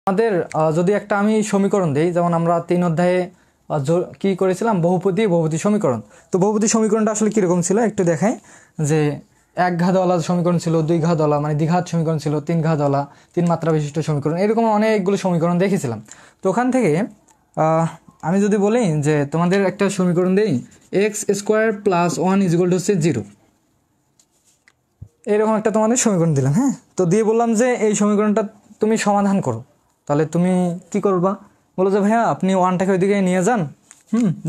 আমাদের যদি একটা আমি সমীকরণ দেই, যেমন আমরা 3 অধ্যায়ে কি করেছিলাম, বহুপদী সমীকরণ। তো বহুপদী সমীকরণটা আসলে কীরকম ছিল একটু দেখাই। যে এক ঘাতওয়ালা সমীকরণ ছিল, দুই ঘাতওয়ালা মানে দ্বিঘাত সমীকরণ ছিল, তিন ঘাতওয়ালা 3 মাত্রা বিশিষ্ট সমীকরণ, এরকম অনেকগুলো সমীকরণ দেখেছিলাম। তো ওখান থেকে আমি যদি বলি যে তোমাদের একটা সমীকরণ দেই, x² + 1 = 0, এরকম একটা তোমাদের সমীকরণ দিলাম। হ্যাঁ, তো দিয়ে বললাম যে এই সমীকরণটা তুমি সমাধান করো। তাহলে তুমি কি করবা? বলো যে ভাইয়া আপনি 1টাকে ওইদিকে নিয়ে যান।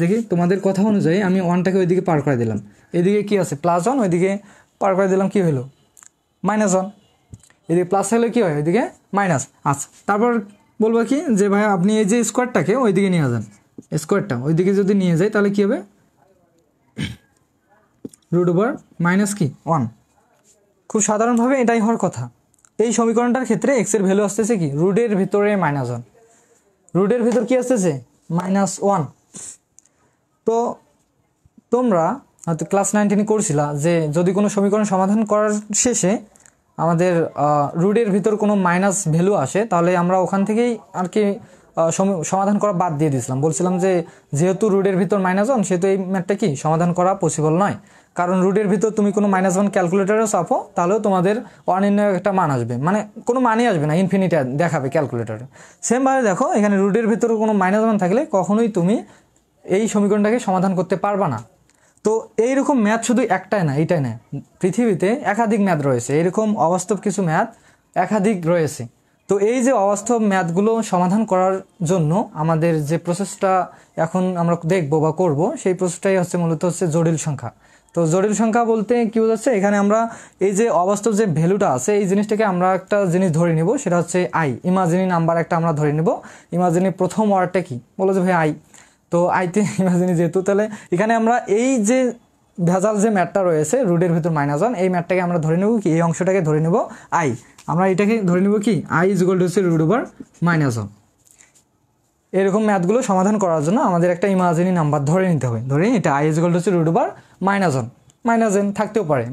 দেখি তোমাদের কথা অনুযায়ী আমি 1টাকে ওইদিকে পার করে দিলাম। এদিকে কি আছে +1, ওইদিকে পার করে দিলাম, কি হলো -1। এদিকে প্লাস হলে কি হয়, ওইদিকে মাইনাস। আচ্ছা, তারপর বলবো কি যে ভাইয়া আপনি এই যে স্কোয়ারটাকে ওইদিকে নিয়ে যান, স্কোয়ারটা ওইদিকে যদি নিয়ে যাই তাহলে কি হবে, √(-1). খুব সাধারণভাবে এটাই হওয়ার কথা। এই সমীকরণটার ক্ষেত্রে x এর ভ্যালু আসতেছে কি, রুটের ভিতরে -1, রুটের ভিতর কি আসতেছে -1। তো তোমরা হয়তো ক্লাস 9-10 করছিলা যে যদি কোনো সমীকরণ সমাধান করার শেষে আমাদের রুটের ভিতর কোনো মাইনাস ভ্যালু আসে, তাহলে আমরা ওখান থেকেই আর কি সমাধান করা বাদ দিয়ে দিয়েছিলাম। বলছিলাম যে যেহেতু রুটের ভিতর -1, সেহেতু এই ম্যাথটা কি সমাধান করা পসিবল নয়। কারণ রুটের ভিতর তুমি কোনো -1 ক্যালকুলেটারেও চাপো, তাহলেও তোমাদের অনির্ণয় একটা মান আসবে, মানে কোনো মানই আসবে না, ইনফিনিটি দেখাবে ক্যালকুলেটারে। সেমভাবে দেখো এখানে রুটের ভিতর কোনো -1 থাকলে কখনোই তুমি এই সমীকরণটাকে সমাধান করতে পারবা না। তো এইরকম ম্যাথ শুধু একটাই না, এইটাই না, পৃথিবীতে একাধিক ম্যাথ রয়েছে, এরকম অবাস্তব কিছু ম্যাথ একাধিক রয়েছে। তো এই যে অবাস্তব ম্যাথগুলো সমাধান করার জন্য আমাদের যে প্রসেসটা এখন আমরা দেখব বা করব, সেই প্রসেসটাই মূলত জটিল সংখ্যা। তো জটিল সংখ্যা বলতে কি বোঝাচ্ছে, এখানে আমরা এই যে অবাস্তব যে ভ্যালুটা আছে, এই জিনিসটাকে আমরা একটা জিনিস ধরে নিব, সেটা হচ্ছে আই, ইমাজিনি নাম্বার একটা আমরা ধরে নিব। ইমাজিনি প্রথম ওয়ার্ডটা কি, বলো যে ভাই আই। তো আইতে ইমাজিনি যেহেতু, তাহলে এখানে আমরা এই যে ভেজাল যে ম্যাথটা রয়েছে রুটের ভিতর -1, এই ম্যাথটাকে আমরা ধরে নেব কি, এই অংশটাকে ধরে নেব আই। আমরা এটাকে ধরে নেব কি, i = √(-1). এরকম ম্যাথগুলো সমাধান করার জন্য আমাদের একটা ইমাজিনি নাম্বার ধরে নিতে হবে। ধরে এটা i = -1 থাকতেও পারে,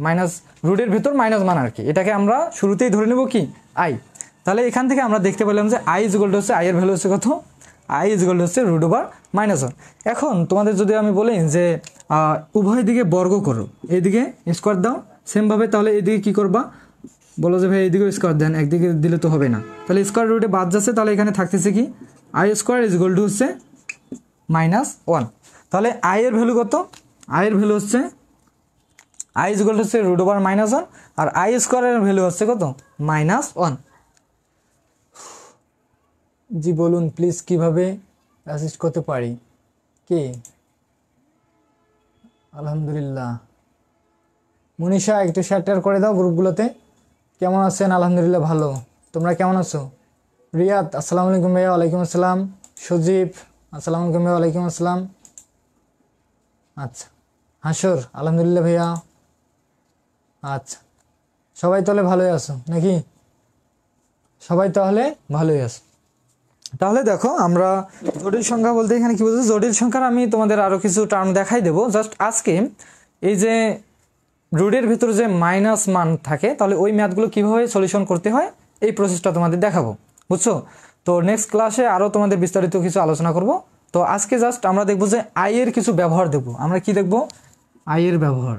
রুটের ভিতর -1 আর কি, এটাকে আমরা শুরুতেই ধরে নেব কি i। তাহলে এখান থেকে আমরা দেখতে পেলাম যে i এর ভ্যালু হচ্ছে কত, i √(-1). এখন তোমাদের যদি আমি বলি যে উভয় দিকে বর্গ করো, এইদিকে স্কোয়ার দাও, সেমভাবে তাহলে এইদিকে কি করবা, বলো যে ভাই এইদিকে স্কোয়ার দেন, একদিকে দিলে তো হবে না, তাহলে স্কোয়ার রুটে বাদ যাচ্ছে, তাহলে এখানে থাকতেছে কি i² = -1। তাহলে i এর ভ্যালু কত, i এর ভ্যালু হচ্ছে i √(-1), আর i² এর ভ্যালু হচ্ছে কত, -1। জি বলুন প্লিজ, কিভাবে অ্যাসিস্ট করতে পারি? কে? আলহামদুলিল্লাহ। মনীষা একটু শেয়ার করে দাও গ্রুপগুলোতে। কেমন আছেন? আলহামদুলিল্লাহ ভালো, তোমরা কেমন আছো? রিয়াদ আসসালামু আলাইকুম ভাইয়া। ওয়ালাইকুম আসসালাম। সজীব আসসালামু আলাইকুম ভাইয়া। ওয়ালাইকুম আসসালাম। আচ্ছা, হাসর আলহামদুলিল্লাহ ভাইয়া। আচ্ছা, সবাই তাহলে ভালোই আছো নাকি? সবাই তাহলে ভালোই আছো। তাহলে দেখো আমরা জটিল সংখ্যা বলতে এখানে কি বলছে, জটিল সংখ্যার আমি তোমাদের আরও কিছু টার্ম দেখাই দেবো। জাস্ট আজকে এই যে রুটের ভিতরে যে মাইনাস মান থাকে, তাহলে ওই ম্যাথগুলো কীভাবে সলিউশন করতে হয় এই প্রসেসটা তোমাদের দেখাবো, বুঝছো? তো নেক্সট ক্লাসে আরও তোমাদের বিস্তারিত কিছু আলোচনা করব। তো আজকে জাস্ট আমরা দেখবো যে আই এর কিছু ব্যবহার দেখবো। আমরা কি দেখবো, আই এর ব্যবহার,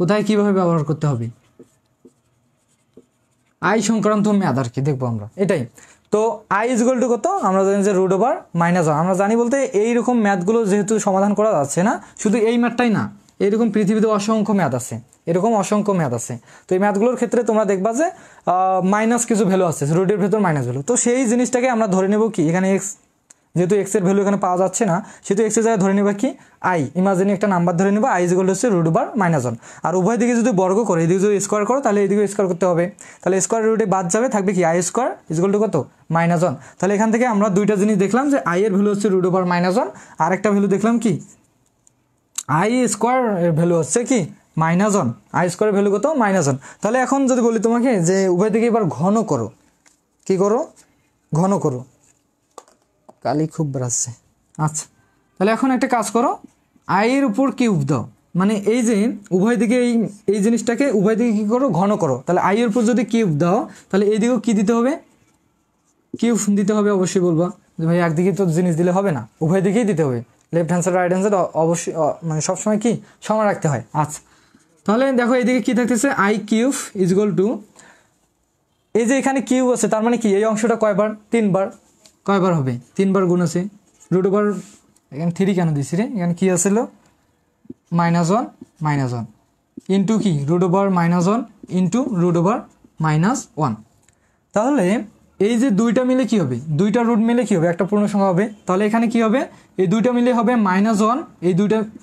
কোথায় কিভাবে ব্যবহার করতে হবে, আই সংক্রান্ত ম্যাথ আর কি দেখবো আমরা, এটাই। তো i = কত, আমরা জানি যে √(-1). আমরা জানি বলতে এইরকম ম্যাথগুলো যেহেতু সমাধান করা যাচ্ছে না, শুধু এই ম্যাথটাই না, এরকম পৃথিবীতে অসংখ্য ম্যাথ আছে, এরকম অসংখ্য ম্যাথ আছে। তো এই ম্যাথগুলোর ক্ষেত্রে তোমরা দেখবা যে মাইনাস কিছু ভ্যালু আছে, রুটের ভেতর মাইনাস ভ্যালু। তো সেই জিনিসটাকে আমরা ধরে নেব কি, এখানে এক্স, যেহেতু এক্স এর ভ্যালু এখানে পাওয়া যাচ্ছে না, সেহেতু এক্সের জায়গায় ধরে নেবা কি আই, ইমাজিনি একটা নাম্বার ধরে নেবা, i √(-1). আর উভয় দিকে যদি বর্গ করো, এদিকে যদি স্কোয়ার করো, তাহলে এইদিকে স্কোয়ার করতে হবে, তাহলে স্কোয়ার রুটে বাদ যাবে, থাকবে কি i² = কত, -1। তাহলে এখান থেকে আমরা দুইটা জিনিস দেখলাম যে i এর ভ্যালু হচ্ছে √(-1), আর একটা ভ্যালু দেখলাম কি i² এর ভ্যালু হচ্ছে কি -1, i² এর ভ্যালু কত, -1। তাহলে এখন যদি বলি তোমাকে যে উভয় দিকে এবার ঘন করো, কি করো, ঘন করো, কালি খুব বাড়ছে। আচ্ছা, তাহলে এখন একটা কাজ করো, i এর উপর কিউব দাও, মানে এই যে উভয় দিকে এই জিনিসটাকে উভয় দিকে কি করো, ঘন করো। তাহলে i এর উপর যদি কিউব দাও, তাহলে এই দিকেও কি দিতে হবে, কিউব দিতে হবে, অবশ্যই বলবা যে ভাই একদিকে তো জিনিস দিলে হবে না, উভয় দিকেই দিতে হবে, left hand side right hand side অবশ্যই মানে সবসময় কি সমান রাখতে হয়। আচ্ছা, তাহলে দেখো এদিকে কি থাকতেছে, I cube is equal two, এই যে এখানে কিউব আছে তার মানে কি এই অংশটা কয়বার, 3বার, কয়বার হবে 3বার গুণ আছে, রুট ওভার, এখানে 3 কেন দিছি রে, এখানে কি আছিল -1 ইন্টু কি root over -1 into root over -1। তাহলে এই যে দুইটা মিলে কি হবে, দুইটা রুট মিলে কি হবে, একটা পূর্ণ সংখ্যা হবে। তাহলে এখানে কি হবে, এই দুইটা মিলে হবে -1, এই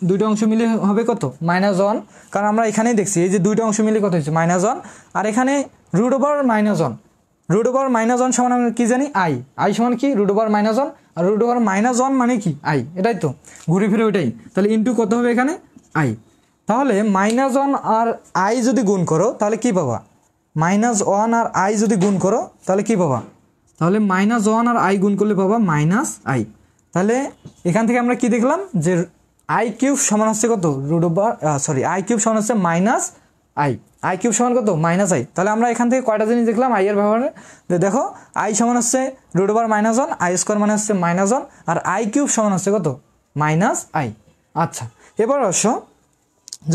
দুইটা অংশ মিলে হবে কত, -1, কারণ আমরা এখানেই দেখছি এই যে দুইটা অংশ মিলে কত হচ্ছে -1, আর এখানে রুট ওভার -1, রুট ওভার -1 সমান আমরা কি জানি আই সমান কি রুট ওভার -1, আর রুট ওভার -1 মানে কি আই, এটাই তো ঘুরে ফিরে ওইটাই। তাহলে ইন্টু কত হবে এখানে আই। তাহলে -1 আর আই যদি গুণ করো তাহলে কি পাবা, -1 আর আই যদি গুণ করো তাহলে কি পাবা, তাহলে -1 আর আই গুণ করলে পাবা -i। তাহলে এখান থেকে আমরা কি দেখলাম যে আই কিউব সমান হচ্ছে কত, রুট ওভার আই কিউব সমান হচ্ছে আই কিউব সমান কত -i। তাহলে আমরা এখান থেকে কয়টা জিনিস দেখলাম আই এর ব্যবহারে, দেখো আই সমান হচ্ছে রুট ওভার -1, আই স্কোয়ার মানে হচ্ছে -1, আর আই কিউব সমান হচ্ছে কত -i। আচ্ছা, এবার আসো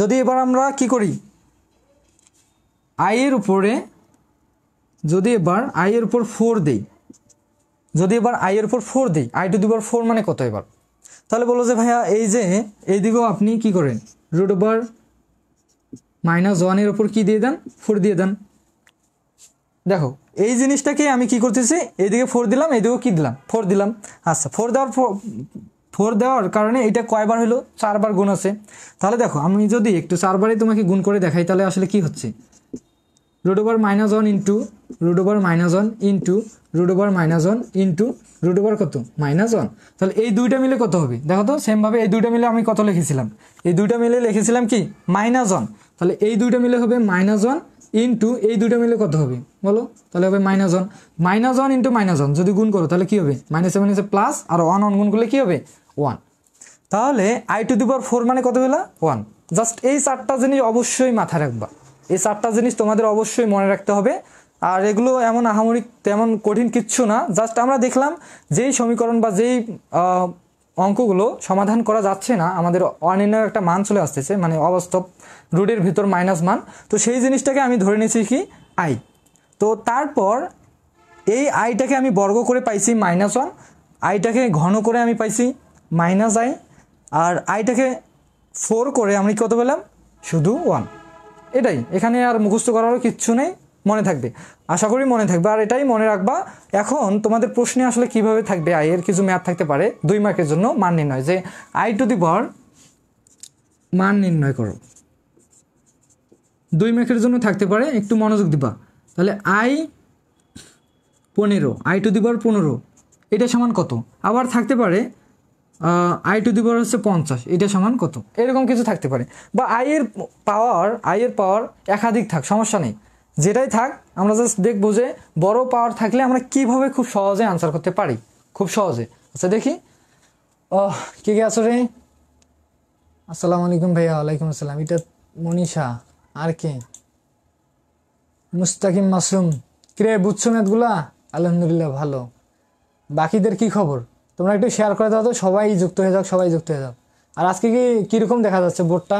যদি এবার আমরা কি করি, আই এর উপরে যদি এবার আই এর উপর 4 দেই, যদি এবার আই এর উপর 4 দিই, আই টু দি পাওয়ার 4 মানে কত এবার, তাহলে বলো যে ভাইয়া এই যে এইদিকেও আপনি কি করেন রুট ওভার -1 এর উপর কি দিয়ে দেন, 4 দিয়ে দেন। দেখো এই জিনিসটাকে আমি কি করতেছি, এইদিকে 4 দিলাম, এইদিকেও কি দিলাম 4 দিলাম। আচ্ছা, 4 দেওয়ার কারণে এটা কয়বার হলো, 4বার গুণ আছে। তাহলে দেখো আমি যদি একটু 4বারই তোমাকে গুণ করে দেখাই তাহলে আসলে কি হচ্ছে, root over -1 into root over -1 into root over -1 into root over কত -1। তাহলে এই দুইটা মিলে কত হবে, দেখো তো সেমভাবে এই দুইটা মিলে আমি কত লিখেছিলাম, এই দুইটা মিলে লিখেছিলাম কি -1। তাহলে এই দুইটা মিলে হবে -1 ইন্টু এই দুইটা মিলে কত হবে বলো, তাহলে হবে -1 ইন্টু -1 যদি গুণ করো তাহলে কি হবে -7 প্লাস, আর 1 গুণ করলে কি হবে 1। তাহলে আই টু দি পাওয়ার 4 মানে কত হলো 1। জাস্ট এই 4টা জিনিস অবশ্যই মাথায় রাখবা, এই 4টা জিনিস তোমাদের অবশ্যই মনে রাখতে হবে। আর এগুলো এমন আহামরি তেমন কঠিন কিচ্ছু না, জাস্ট আমরা দেখলাম যেই সমীকরণ বা যেই অঙ্কগুলো সমাধান করা যাচ্ছে না, আমাদের অনির্ণয় একটা মান চলে আসতেছে, মানে অবাস্তব রুটের ভিতর মাইনাস মান, তো সেই জিনিসটাকে আমি ধরে নিয়েছি কি আই। তো তারপর এই আইটাকে আমি বর্গ করে পাইছি -1, আইটাকে ঘন করে আমি পাইছি -i, আর আইটাকে 4 করে আমি কত পেলাম শুধু 1। এটাই, এখানে আর মুখস্থ করারও কিচ্ছু নেই, মনে থাকবে, আশা করি মনে থাকবে। আর এটাই মনে রাখবা, এখন তোমাদের প্রশ্নে আসলে কিভাবে থাকবে, আই এর কিছু ম্যাথ থাকতে পারে 2 মার্কের জন্য মান নির্ণয়, যে আই টু দি পাওয়ার মান নির্ণয় করো, 2 মার্কের জন্য থাকতে পারে, একটু মনোযোগ দিবা। তাহলে আই 15, আই টু দি পাওয়ার 15 এটা সমান কত, আবার থাকতে পারে আই টু দি পাওয়ার হচ্ছে 50 এটা সমান কত, এরকম কিছু থাকতে পারে। বা আই এর পাওয়ার একাধিক থাক, সমস্যা নেই, যেটাই থাক আমরা জাস্ট দেখবো যে বড় পাওয়ার থাকলে আমরা কিভাবে খুব সহজে আনসার করতে পারি, খুব সহজে। আচ্ছা দেখি, কে কে আছো রে, আসসালামু আলাইকুম ভাইয়া। ওয়ালাইকুম আসসালাম। এটা মনীষা, আর কে, মুস্তাকিম মাসুম। কিরে বুঝছো ম্যাথগুলা? আলহামদুলিল্লাহ ভালো। বাকিদের কি খবর, তোমরা একটু শেয়ার করে দাও তো, সবাই যুক্ত হয়ে যাও, সবাই যুক্ত হয়ে যাও। আর আজকে কি কিরকম দেখা যাচ্ছে বোর্ডটা,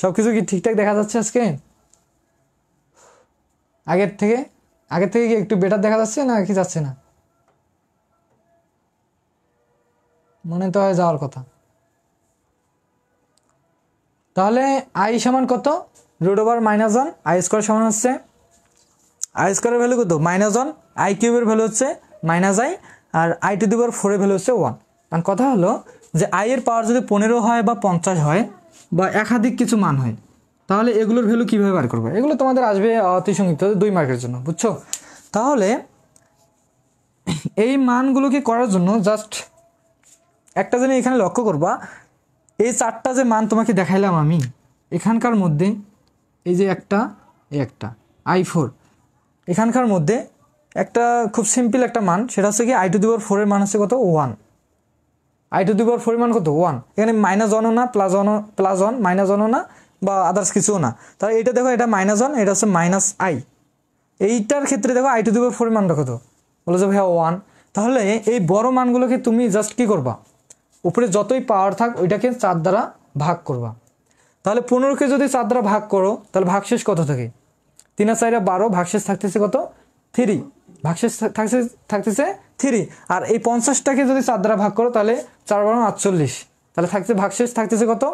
সব কিছু কি ঠিকঠাক দেখা যাচ্ছে আজকে, আগের থেকে কি একটু বেটার দেখা যাচ্ছে না কি যাচ্ছে না? মনে তো হয় যাওয়ার কথা। তাহলে আই সমান কত, রুট ওভার -1, আই স্কোয়ার সমান হচ্ছে, আই স্কোয়ারের ভ্যালু কত -1, আই কিউবের ভ্যালু হচ্ছে -i, আর আই টু দি পাওয়ার 4 এর ভ্যালু হচ্ছে 1। কারণ কথা হলো যে আই এর পাওয়ার যদি 15 হয় বা 50 হয় বা একাধিক কিছু মান হয়, তাহলে এগুলোর ভ্যালু কীভাবে বার করবে, এগুলো তোমাদের আসবে অতি সংক্ষিপ্ত 2 মার্কের জন্য, বুঝছো? তাহলে এই মানগুলোকে করার জন্য জাস্ট একটা জিনিস এখানে লক্ষ্য করবা, এই 4টা যে মান তোমাকে দেখাইলাম আমি এখানকার মধ্যে, এই যে একটা i4, এখানকার মধ্যে একটা খুব সিম্পল একটা মান, সেটা হচ্ছে কি আই টু দি পাওয়ার 4 এর মান হচ্ছে কত 1, আই টু দি পাওয়ার 4 এর মান কত 1, এখানে -1ও না প্লাস 1 -1ও না বা আদার্স কিছুও না। তাহলে এটা দেখো, এটা -1, এটা হচ্ছে -i, এইটার ক্ষেত্রে দেখো আই টু দি পাওয়ার 4 মানটা কত, বলো যে ভাইয়া 1। তাহলে এই বড় মানগুলোকে তুমি জাস্ট কি করবা, উপরে যতই পাওয়ার থাক ওইটাকে 4 দ্বারা ভাগ করবা। তাহলে 15কে যদি 4 দ্বারা ভাগ করো তাহলে ভাগশেষ কত থাকে, 3 আর 4 12, ভাগশেষ থাকতেছে কত 3, ভাগশেষ থাকতেছে 3। আর এই 50টাকে যদি 4 দ্বারা ভাগ করো তাহলে 4 12 48, তাহলে ভাগশেষ থাকতেছে কত,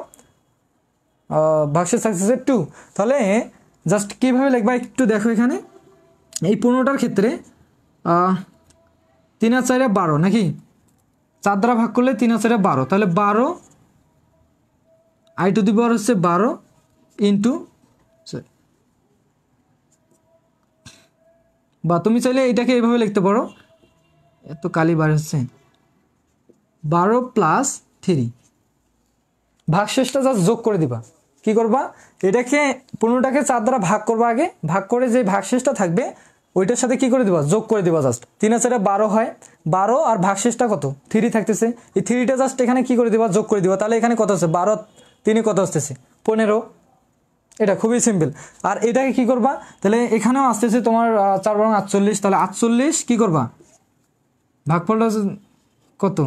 ভাগশেষ থাকতেছে 2। তাহলে জাস্ট কীভাবে লিখবা একটু দেখো, এখানে এই 15টার ক্ষেত্রে 3 আর 4 12 নাকি, 4 দ্বারা ভাগ করলে 3 আর 4 12, তাহলে 12 আই টু দি পাওয়ার হচ্ছে 12 ইন্টু, বা তুমি চাইলে এটাকে এইভাবে লিখতে পারো, এত কালি বার হচ্ছে, 12 প্লাস 3, ভাগশেষটা জাস্ট যোগ করে দিবা। কি করবা, এটাকে 15টাকে 4 দ্বারা ভাগ করবা, আগে ভাগ করে যে ভাগশেষটা থাকবে ওইটার সাথে কি করে দিবা, যোগ করে দিবা। জাস্ট 3 আর 4 12 হয়, 12 আর ভাগশেষটা কত 3 থাকতেছে, এই 3টা জাস্ট এখানে কি করে দিবা, যোগ করে দিবা। তাহলে এখানে কত আছে, 12 3 কত আসতেছে 15। এটা খুবই সিম্পল। আর এটাকে কি করবা, তাহলে এখানেও আসতেছে তোমার 4 12 48, তাহলে 48 কি করবা, ভাগফলটা কত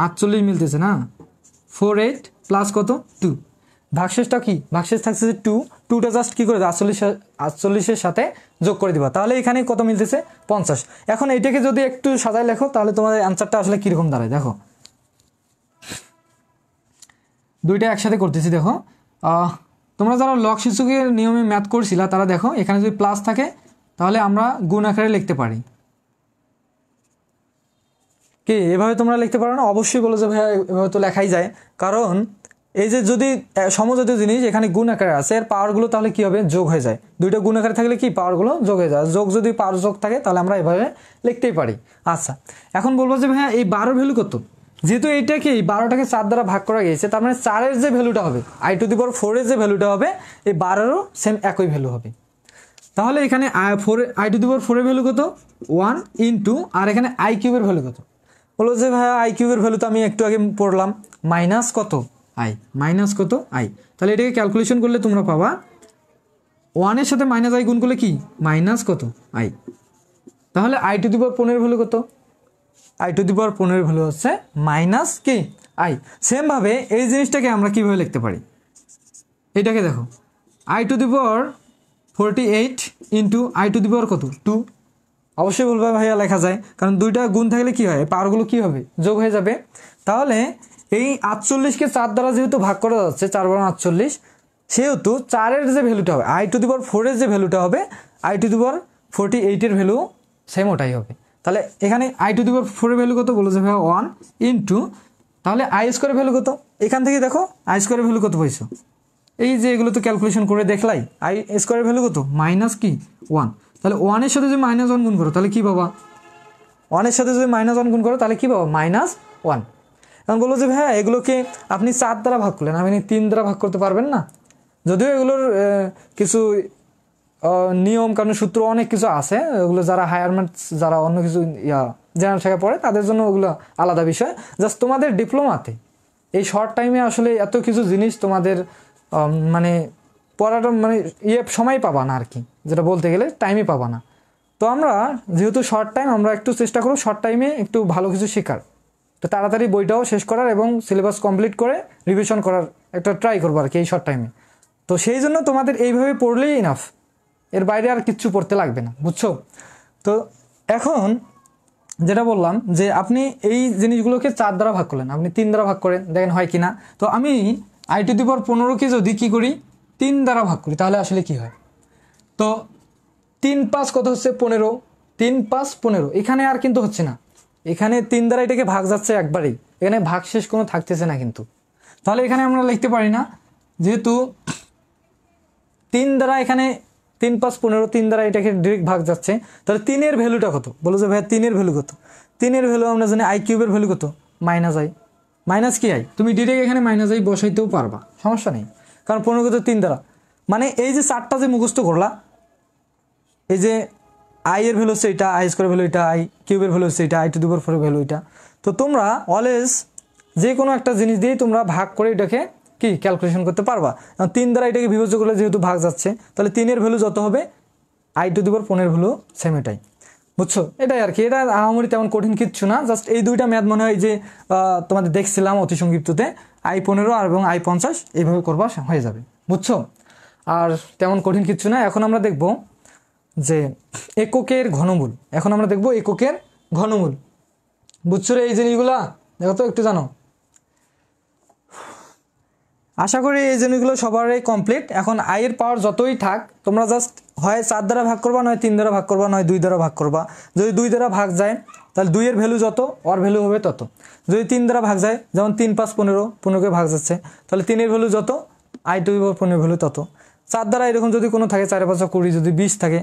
48 মিলতেছে না, 48 প্লাস কত 2, ভাগশেষটা কি, ভাগশেষ থাকছে 2, 2টা জাস্ট কি করে 48-এর সাথে যোগ করে দিবা। তাহলে এখানে কত মিলতেছে 50। এখন এইটাকে যদি একটু সাজায় লেখো তাহলে তোমাদের অ্যান্সারটা আসলে কীরকম দাঁড়ায় দেখো, দুইটা একসাথে করতেছি। দেখো তোমরা যারা লগ সূচকের নিয়মে ম্যাথ করছিলা তারা দেখো এখানে যদি প্লাস থাকে তাহলে আমরা গুণ আকারে লিখতে পারি। কি এভাবে তোমরা লিখতে পারো না? অবশ্যই বলো যে ভাইয়া এভাবে তো লেখাই যায়, কারণ এই যে যদি সমজাতীয় জিনিস এখানে গুণ আকারে আছে, এর পাওয়ারগুলো তাহলে কি হবে, যোগ হয়ে যায়। দুইটা গুণ আকারে থাকলে কি পাওয়ারগুলো যোগ হয়ে যায়, যোগ যদি পাওয়ার যোগ থাকে তাহলে আমরা এভাবে লিখতেই পারি। আচ্ছা, এখন বলবো যে ভাইয়া এই 12 ভ্যালু কত, যেহেতু এইটাকে 12টাকে 4 দ্বারা ভাগ করা গিয়েছে, তার মানে 4-এর যে ভ্যালুটা হবে, আই টু দি পাওয়ার 4-এর যে ভ্যালুটা হবে, এই 12-এরও সেম একই ভ্যালু হবে। তাহলে এখানে আই টু দি পাওয়ার 4-এর ভ্যালু কত 1 ইন্টু, আর এখানে আই কিউবের ভ্যালু কত, বলো যে ভাইয়া আই কিউবের ভ্যালু তো আমি একটু আগে পড়লাম, মাইনাস কত আই, মাইনাস কত আই। তাহলে এটাকে ক্যালকুলেশন করলে তোমরা পাবা 1-এর সাথে মাইনাস আই গুণ করলে কি মাইনাস কত আই। তাহলে আই টু দি পাওয়ার 15-এর ভ্যালু কত, আই টু দি পাওয়ার 15-এর ভ্যালু হচ্ছে মাইনাস কি আই। সেমভাবে এই জিনিসটাকে আমরা কীভাবে লিখতে পারি, এইটাকে দেখো i to the power 48 into i to the power কত 2। অবশ্যই বলবে ভাইয়া লেখা যায়, কারণ দুইটা গুণ থাকলে কি হয়, পাওয়ারগুলো কি হবে, যোগ হয়ে যাবে। তাহলে এই 48কে 4 দ্বারা যেহেতু ভাগ করা যাচ্ছে, 4 12 48, সেহেতু 4-এর যে ভ্যালুটা হবে, আই টু দি পাওয়ার 4-এর যে ভ্যালুটা হবে, আই টু দি পাওয়ার 48-এর ভ্যালু সেম ওটাই হবে। তাহলে এখানে আই টু দি পাওয়ার 4-এর ভ্যালু কত, বলো যে ভাইয়া 1 ইন্টু, তাহলে আই স্কোয়ারের ভ্যালু কত, এখান থেকে দেখো আই স্কোয়ারের ভ্যালু কত পাইছো, এই যে এগুলো তো ক্যালকুলেশন করে দেখলাই, আই স্কোয়ারের ভ্যালু কত মাইনাস কি 1। তাহলে 1-এর সাথে যদি মাইনাস 1 গুণ করো তাহলে কি পাবা, 1-এর সাথে যদি মাইনাস 1 গুণ করো তাহলে কি পাবা মাইনাস 1। এখন বললো যে ভাইয়া এগুলোকে আপনি 4 দ্বারা ভাগ করলেন, আপনি 3 দ্বারা ভাগ করতে পারবেন না? যদিও এগুলোর কিছু নিয়ম কারণ সূত্র অনেক কিছু আছে, ওগুলো যারা হায়ার ম্যাথস, যারা অন্য কিছু জেনারেল শাখা পড়ে তাদের জন্য ওগুলো আলাদা বিষয়। জাস্ট তোমাদের ডিপ্লোমাতে এই শর্ট টাইমে আসলে এত কিছু জিনিস তোমাদের মানে পড়াটা মানে সময় পাবা না আর কি, যেটা বলতে গেলে টাইমই পাবা না। তো আমরা যেহেতু শর্ট টাইম, আমরা একটু চেষ্টা করব শর্ট টাইমে একটু ভালো কিছু শেখার, তো তাড়াতাড়ি বইটাও শেষ করার এবং সিলেবাস কমপ্লিট করে রিভিশন করার একটা ট্রাই করবো আর কি এই শর্ট টাইমে। তো সেই জন্য তোমাদের এইভাবে পড়লেই ইনাফ, এর বাইরে আর কিচ্ছু পড়তে লাগবে না, বুঝছো? তো এখন যেটা বললাম যে আপনি এই জিনিসগুলোকে 4 দ্বারা ভাগ করলেন, আপনি 3 দ্বারা ভাগ করেন দেখেন হয় কি না। তো আমি আই টু দি পাওয়ার 15-কে যদি কী করি 3 দ্বারা ভাগ করি তাহলে আসলে কি হয়, তো 3 5 কত হচ্ছে 15, 3 5 15, এখানে আর কিন্তু হচ্ছে না, এখানে 3 দ্বারা এটাকে ভাগ যাচ্ছে একবারেই, এখানে ভাগ শেষ কোনো থাকতেছে না কিন্তু। তাহলে এখানে আমরা লিখতে পারি না, যেহেতু 3 দ্বারা এখানে 3 5 15, 3 দ্বারা এটাকে ডিরেক্ট ভাগ যাচ্ছে, তাহলে 3-এর ভ্যালুটা কত, বলো যে ভাইয়া 3-এর ভ্যালু কত, 3-এর ভ্যালু আমরা জানি আই কিউবের ভ্যালু কত মাইনাস আই, মাইনাস কি আই, তুমি ডিরেক্ট এখানে মাইনাস আই বসাইতেও পারবা, সমস্যা নেই, কারণ 15 কত 3 দ্বারা, মানে এই যে 4টা যে মুখস্থ করলা, এই যে আই এর ভ্যালু হচ্ছে এটা, আই স্কোয়ার ভ্যালু এটা, আই কিউবের ভ্যালু হচ্ছে এটা, I to the power 4 value এটা। তো তোমরা অলওয়েজ যে কোনো একটা জিনিস দিয়ে তোমরা ভাগ করে এটাকে কি ক্যালকুলেশন করতে পারবা। 3 দ্বারা এটাকে বিভাজ্য করলে যেহেতু ভাগ যাচ্ছে, তাহলে 3-এর ভ্যালু যত হবে i⁻15 হলো সেম এটাই, বুঝছো? এটাই আর কি, এটা আহামরি তেমন কঠিন কিচ্ছু না, জাস্ট এই দুইটা ম্যাথ মনে হয় যে তোমাদের দেখছিলাম অতি সংক্ষিপ্ততে, i15 আর এবং i50 এইভাবে করবা হয়ে যাবে, বুঝছো? আর তেমন কঠিন কিচ্ছু না। এখন আমরা দেখব যে এককের ঘনমূল, এখন আমরা দেখব এককের ঘনমূল, বুঝছো রে? এই জিনিসগুলা দেখো তো একটু জানো, আশা করি এই জিনিসগুলো সবারই কমপ্লিট। এখন এর পাওয়ার যতই থাক তোমরা জাস্ট হয় 4 দ্বারা ভাগ করবা, নয় 3 দ্বারা ভাগ করবা, নয় 2 দ্বারা ভাগ করবা। যদি 2 দ্বারা ভাগ যায় তাহলে 2 এর ভ্যালু যত ওর ভ্যালু হবে তত। যদি 3 দ্বারা ভাগ যায়, যেমন 3 5 15, 15কে ভাগ যাচ্ছে, তাহলে 3 এর ভ্যালু যত i⁻15 ভ্যালু তত। 4 দ্বারা এরকম যদি কোনো থাকে, 4 5 20, যদি 20 থাকে,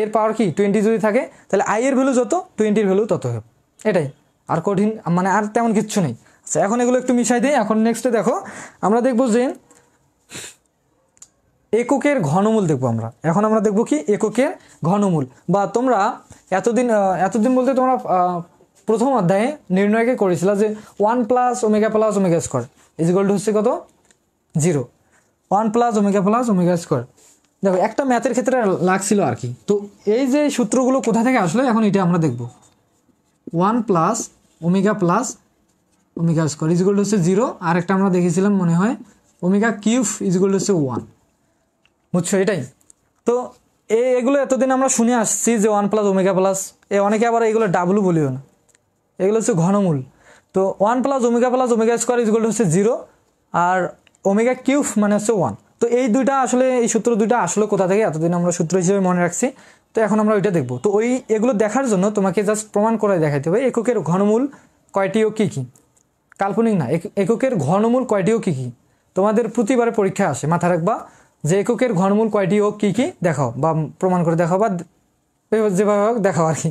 এর পাওয়ার কি 20 যদি থাকে, তাহলে এর ভ্যালু যত 20 এর ভ্যালু তত হবে। এটাই, আর কঠিন মানে আর তেমন কিচ্ছু নেই। আচ্ছা, এখন এগুলো একটু মিশাই দিই। এখন নেক্সটে দেখো, আমরা দেখবো যে এককের ঘনমূল দেখবো আমরা। এখন আমরা দেখবো কি এককের ঘনমূল, বা তোমরা এতদিন বলতে তোমরা প্রথম অধ্যায়ে নির্ণয়কে করেছিল যে 1 + ω+ω² ইকুয়াল টু হচ্ছে কত? 0। 1 + ω+ω²। দেখো একটা ম্যাথের ক্ষেত্রে লাগছিল আর কি। তো এই যে সূত্রগুলো কোথা থেকে আসলো এখন এটা আমরা দেখবো। 1 + ω+ω² ইকুয়াল টু হচ্ছে 0, আর একটা আমরা দেখেছিলাম মনে হয় ω³ ইকুয়াল টু হচ্ছে 1, বুঝছো? এটাই তো, এগুলো এতদিন আমরা শুনে আসছি যে 1 + ω+, অনেকে আবার এগুলো ডাবলু বলিও না, এগুলো হচ্ছে ঘনমূল। তো 1 + ω+ω² ইকুয়াল টু হচ্ছে 0, আর ω³ মানে হচ্ছে 1। তো এই দুইটা আসলে, এই সূত্র দুইটা আসলে কোথা থেকে এতদিন আমরা সূত্র হিসেবে মনে রাখছি। তো এখন আমরা ওইটা দেখবো। তো এগুলো দেখার জন্য তোমাকে জাস্ট প্রমাণ করে দেখাইতে হবে এককের ঘনমূল কয়টি ও কী কী। কাল্পনিক না, এককের ঘনমূল কয়টি ও কী কী তোমাদের প্রতিবারে পরীক্ষা আসে, মাথা রাখবা যে এককের ঘনমূল কয়টি ও কী কী দেখাও, বা প্রমাণ করে দেখাও, বা যেভাবে হোক দেখাও আর কি।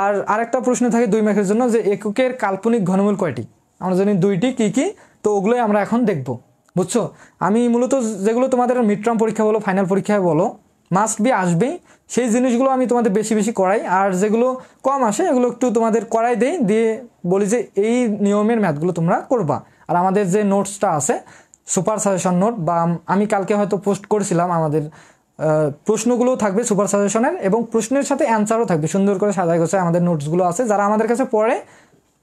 আর আরেকটা প্রশ্ন থাকে 2 মার্কের জন্য, যে এককের কাল্পনিক ঘনমূল কয়টি। আমরা জানি 2টি, কী কী, তো ওগুলোই আমরা এখন দেখব, বুঝছো? আমি মূলত যেগুলো তোমাদের মিড টার্ম পরীক্ষা বলো, ফাইনাল পরীক্ষায় বলো, মাস্ট বি আসবেই, সেই জিনিসগুলো আমি তোমাদের বেশি বেশি করাই। আর যেগুলো কম আসে এগুলো একটু তোমাদের করাই দেই, দিয়ে বলি যে এই নিয়মের ম্যাথগুলো তোমরা করবা। আর আমাদের যে নোটসটা আছে সুপার সাজেশন নোট, বা আমি কালকে হয়তো পোস্ট করেছিলাম, আমাদের প্রশ্নগুলোও থাকবে সুপার সাজেশনের, এবং প্রশ্নের সাথে অ্যান্সারও থাকবে, সুন্দর করে সাজায় গোছায় আমাদের নোটসগুলো আছে। যারা আমাদের কাছে পড়ে,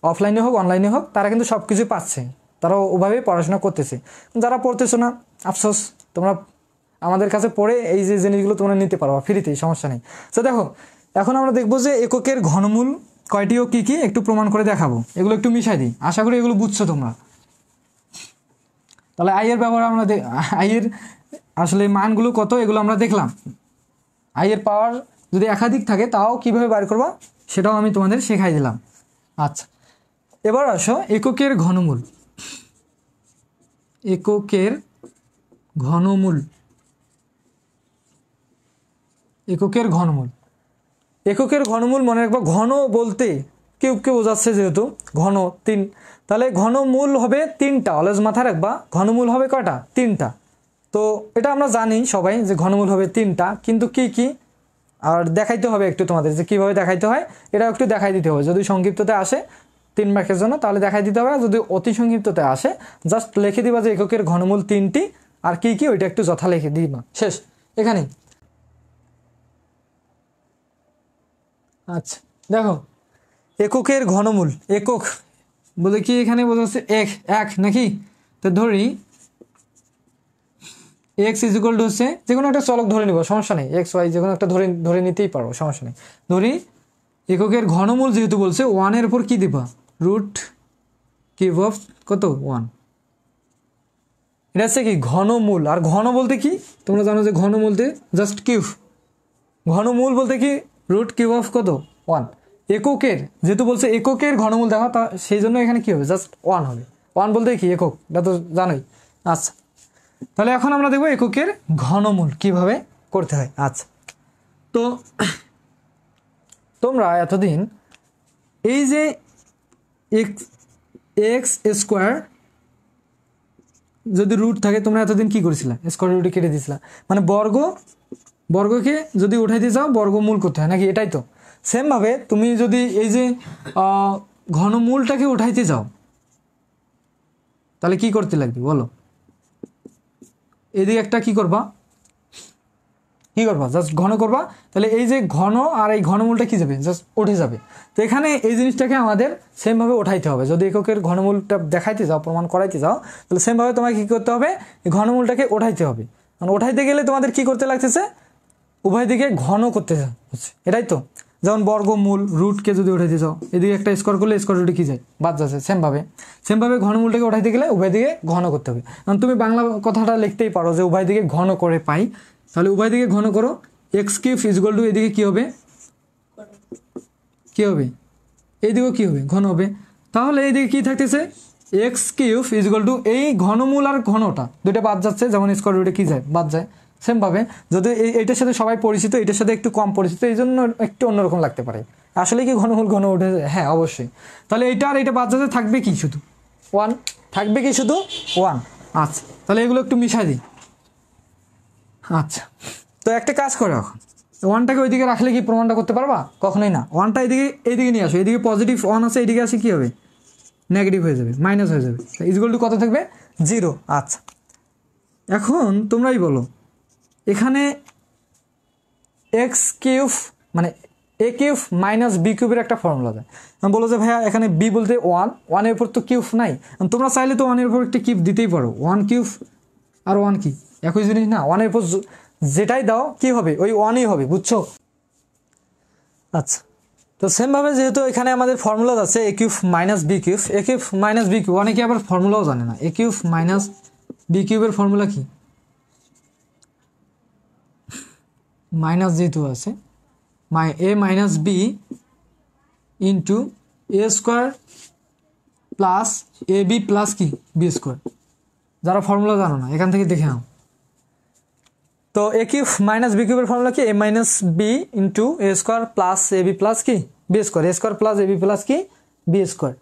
অফলাইনে হোক অনলাইনে হোক, তারা কিন্তু সব কিছু পাচ্ছে, তারা ওভাবেই পড়াশোনা করতেছে। যারা পড়তেছো না, আফসোস, তোমরা আমাদের কাছে পড়ে এই যে জিনিসগুলো তোমরা নিতে পারো ফ্রিতেই, সমস্যা নেই। তো দেখো, এখন আমরা দেখবো যে এককের ঘনমূল কয়টি ও কী কী একটু প্রমাণ করে দেখাবো। এগুলো একটু মিশাই দিই, আশা করি এগুলো বুঝছো তোমরা। তাহলে এর ব্যবহার আমরা এর আসলে মানগুলো কত এগুলো আমরা দেখলাম। এর পাওয়ার যদি একাধিক থাকে তাও কিভাবে বার করবা সেটাও আমি তোমাদের শেখাই দিলাম। আচ্ছা, এবার আসো এককের ঘনমূল। এককের ঘনমূল, এককের ঘনমূল, এককের ঘনমূল মনে রাখবা। ঘন বলতে কিউবকে বোঝাচ্ছে, যেহেতু ঘন 3, তাহলে ঘনমূল হবে 3টা। অলওয়েজ মাথায় রাখবা ঘনমূল হবে কয়টা? 3টা। তো এটা আমরা জানি সবাই যে ঘনমূল হবে 3টা, কিন্তু কি কি আর দেখাইতে হবে একটু তোমাদের, যে কীভাবে দেখাইতে হয় এটা একটু দেখাই দিতে হবে। যদি সংক্ষিপ্ততে আসে 3 মার্কের জন্য তাহলে দেখাই দিতে হবে, যদি অতি সংক্ষিপ্ততে আসে জাস্ট লিখে দিবা যে এককের ঘনমূল 3টি, আর কি কি ওইটা একটু যথা লিখে দিবা, শেষ এখানেই। আচ্ছা দেখো, এককের ঘনমূল, একক বলে কি এখানে বোঝা যাচ্ছে এক নাকি? তো ধরি এক্স ইকুয়াল টু হচ্ছে, যে কোনো একটা চলক ধরে নিব, সমস্যা নেই, এক্স ওয়াই যে কোনো একটা ধরে নিতেই পারো, সমস্যা নেই। ধরি এককের ঘনমূল যেহেতু বলছে, 1-এর উপর কি দিবা? √কিউব অফ কত? 1। এটা হচ্ছে কি ঘনমূল। আর ঘন বলতে কি তোমরা জানো যে ঘন বলতে জাস্ট কিউব, ঘনমূল বলতে কি √কিউব অফ কত? 1। এককের যেহেতু বলছে এককের ঘনমূল দেখা, তা সেই জন্য এখানে কি হবে? জাস্ট 1 হবে। 1 বলতে কি একক, এটা তো জানোই। আচ্ছা, তাহলে এখন আমরা দেখবো এককের ঘনমূল কিভাবে করতে হয়। আচ্ছা, তো তোমরা এতদিন এই যে এক্স স্কোয়ার যদি রুট থাকে, তোমরা এতদিন কি করেছিলা? স্কোয়ার রুটে কেটে দিয়েছিলা, মানে বর্গকে যদি উঠাইতে যাও বর্গমূল করতে হয় নাকি? এটাই তো। সেমভাবে তুমি যদি এই যে ঘনমূলটাকে উঠাইতে যাও তাহলে কি করতে লাগবে বলো? এদিকে একটা কি করবা? কি করবা, জাস্ট ঘন করবা, তাহলে এই যে ঘন আর এই ঘনমূলটা কি যাবে, জাস্ট উঠে যাবে। তো এখানে এই জিনিসটাকে আমাদের সেমভাবে উঠাইতে হবে। যদি এককের ঘনমূলটা দেখাইতে যাও, প্রমাণ করাইতে যাও, তাহলে সেমভাবে তোমাকে কী করতে হবে, এই ঘনমূলটাকে উঠাইতে হবে। কারণ উঠাইতে গেলে তোমাদের কি করতে লাগতেছে, উভয় দিকে ঘন করতে হচ্ছে, এটাই তো। যেমন বর্গমূল রুটকে যদি উঠাইতে চাও, এদিকে একটা স্কোয়ার করলে স্কোয়ার রুটে কী যায়, বাদ যাচ্ছে। সেমভাবে ঘনমূলটাকে উঠাইতে গেলে উভয় দিকে ঘন করতে হবে। কারণ তুমি বাংলা কথাটা লিখতেই পারো যে উভয় দিকে ঘন করে পাই, তাহলে উভয় দিকে ঘন করো। এক্স কিউব ইজুয়াল টু এদিকে কী হবে, কী হবে, এইদিকেও কী হবে, ঘন হবে। তাহলে এইদিকে কী থাকতেছে, এক্স কিউব ইজুয়াল টু এই ঘনমূল আর ঘনটা দুটো বাদ যাচ্ছে, যেমন স্কোয়ার রুটে কী যায়, বাদ যায়। সেমভাবে যদি এইটার সাথে সবাই পরিচিত, এটার সাথে একটু কম পরিচিত, এই জন্য একটু অন্যরকম লাগতে পারে। আসলে কি ঘনমূল ঘন উঠে, হ্যাঁ অবশ্যই। তাহলে এইটা আর এইটা বাদ যাচ্ছে, থাকবে কি শুধু ওয়ান, থাকবে কি শুধু ওয়ান। আচ্ছা, তাহলে এগুলো একটু মিশাই দিই। আচ্ছা, তো একটা কাজ করো, এখন ওয়ানটাকে ওইদিকে রাখলে কি প্রমাণটা করতে পারবা, কখনোই না। ওয়ানটা এইদিকে নিয়ে আসো, এদিকে পজিটিভ ওয়ান আছে, এইদিকে আসে কী হবে, নেগেটিভ হয়ে যাবে, মাইনাস হয়ে যাবে। ইজুয়াল টু কত থাকবে, 0। আচ্ছা, এখন তোমরাই বলো, এখানে এক্স কিউব মানে এ কিউব মাইনাস বি কিউবের একটা ফর্মুলা দেয়। আমি বলো যে ভাইয়া এখানে বি বলতে ওয়ানের উপর তো কিউব নাই, তোমরা চাইলে তো ওয়ানের উপর একটা কিউব দিতেই পারো। ওয়ান কিউব আর ওয়ান কি একই জিনিস না, ওয়ানের উপর যেটাই দাও কি হবে, ওই ওয়ানই হবে, বুঝছো। আচ্ছা, তো সেমভাবে যেহেতু এখানে আমাদের ফর্মুলা আছে এ কিউব মাইনাস বি কিউব, এ কিউব মাইনাস বি কিউব, অনেকে আবার ফর্মুলাও জানে না। এ কিউব মাইনাস বি কিউবের ফর্মুলা কি, মাইনাস যেহেতু আছে এ minus B into A square plus A B plus কি বি স্কোয়ার। যারা ফর্মুলা জানো না এখান থেকে দেখে নাও। তো এ কিউব মাইনাস বি কিউবের ফর্মুলা কি, এ minus B into A square plus A B plus কি B square, A square plus A B plus কি বি স্কোয়ার।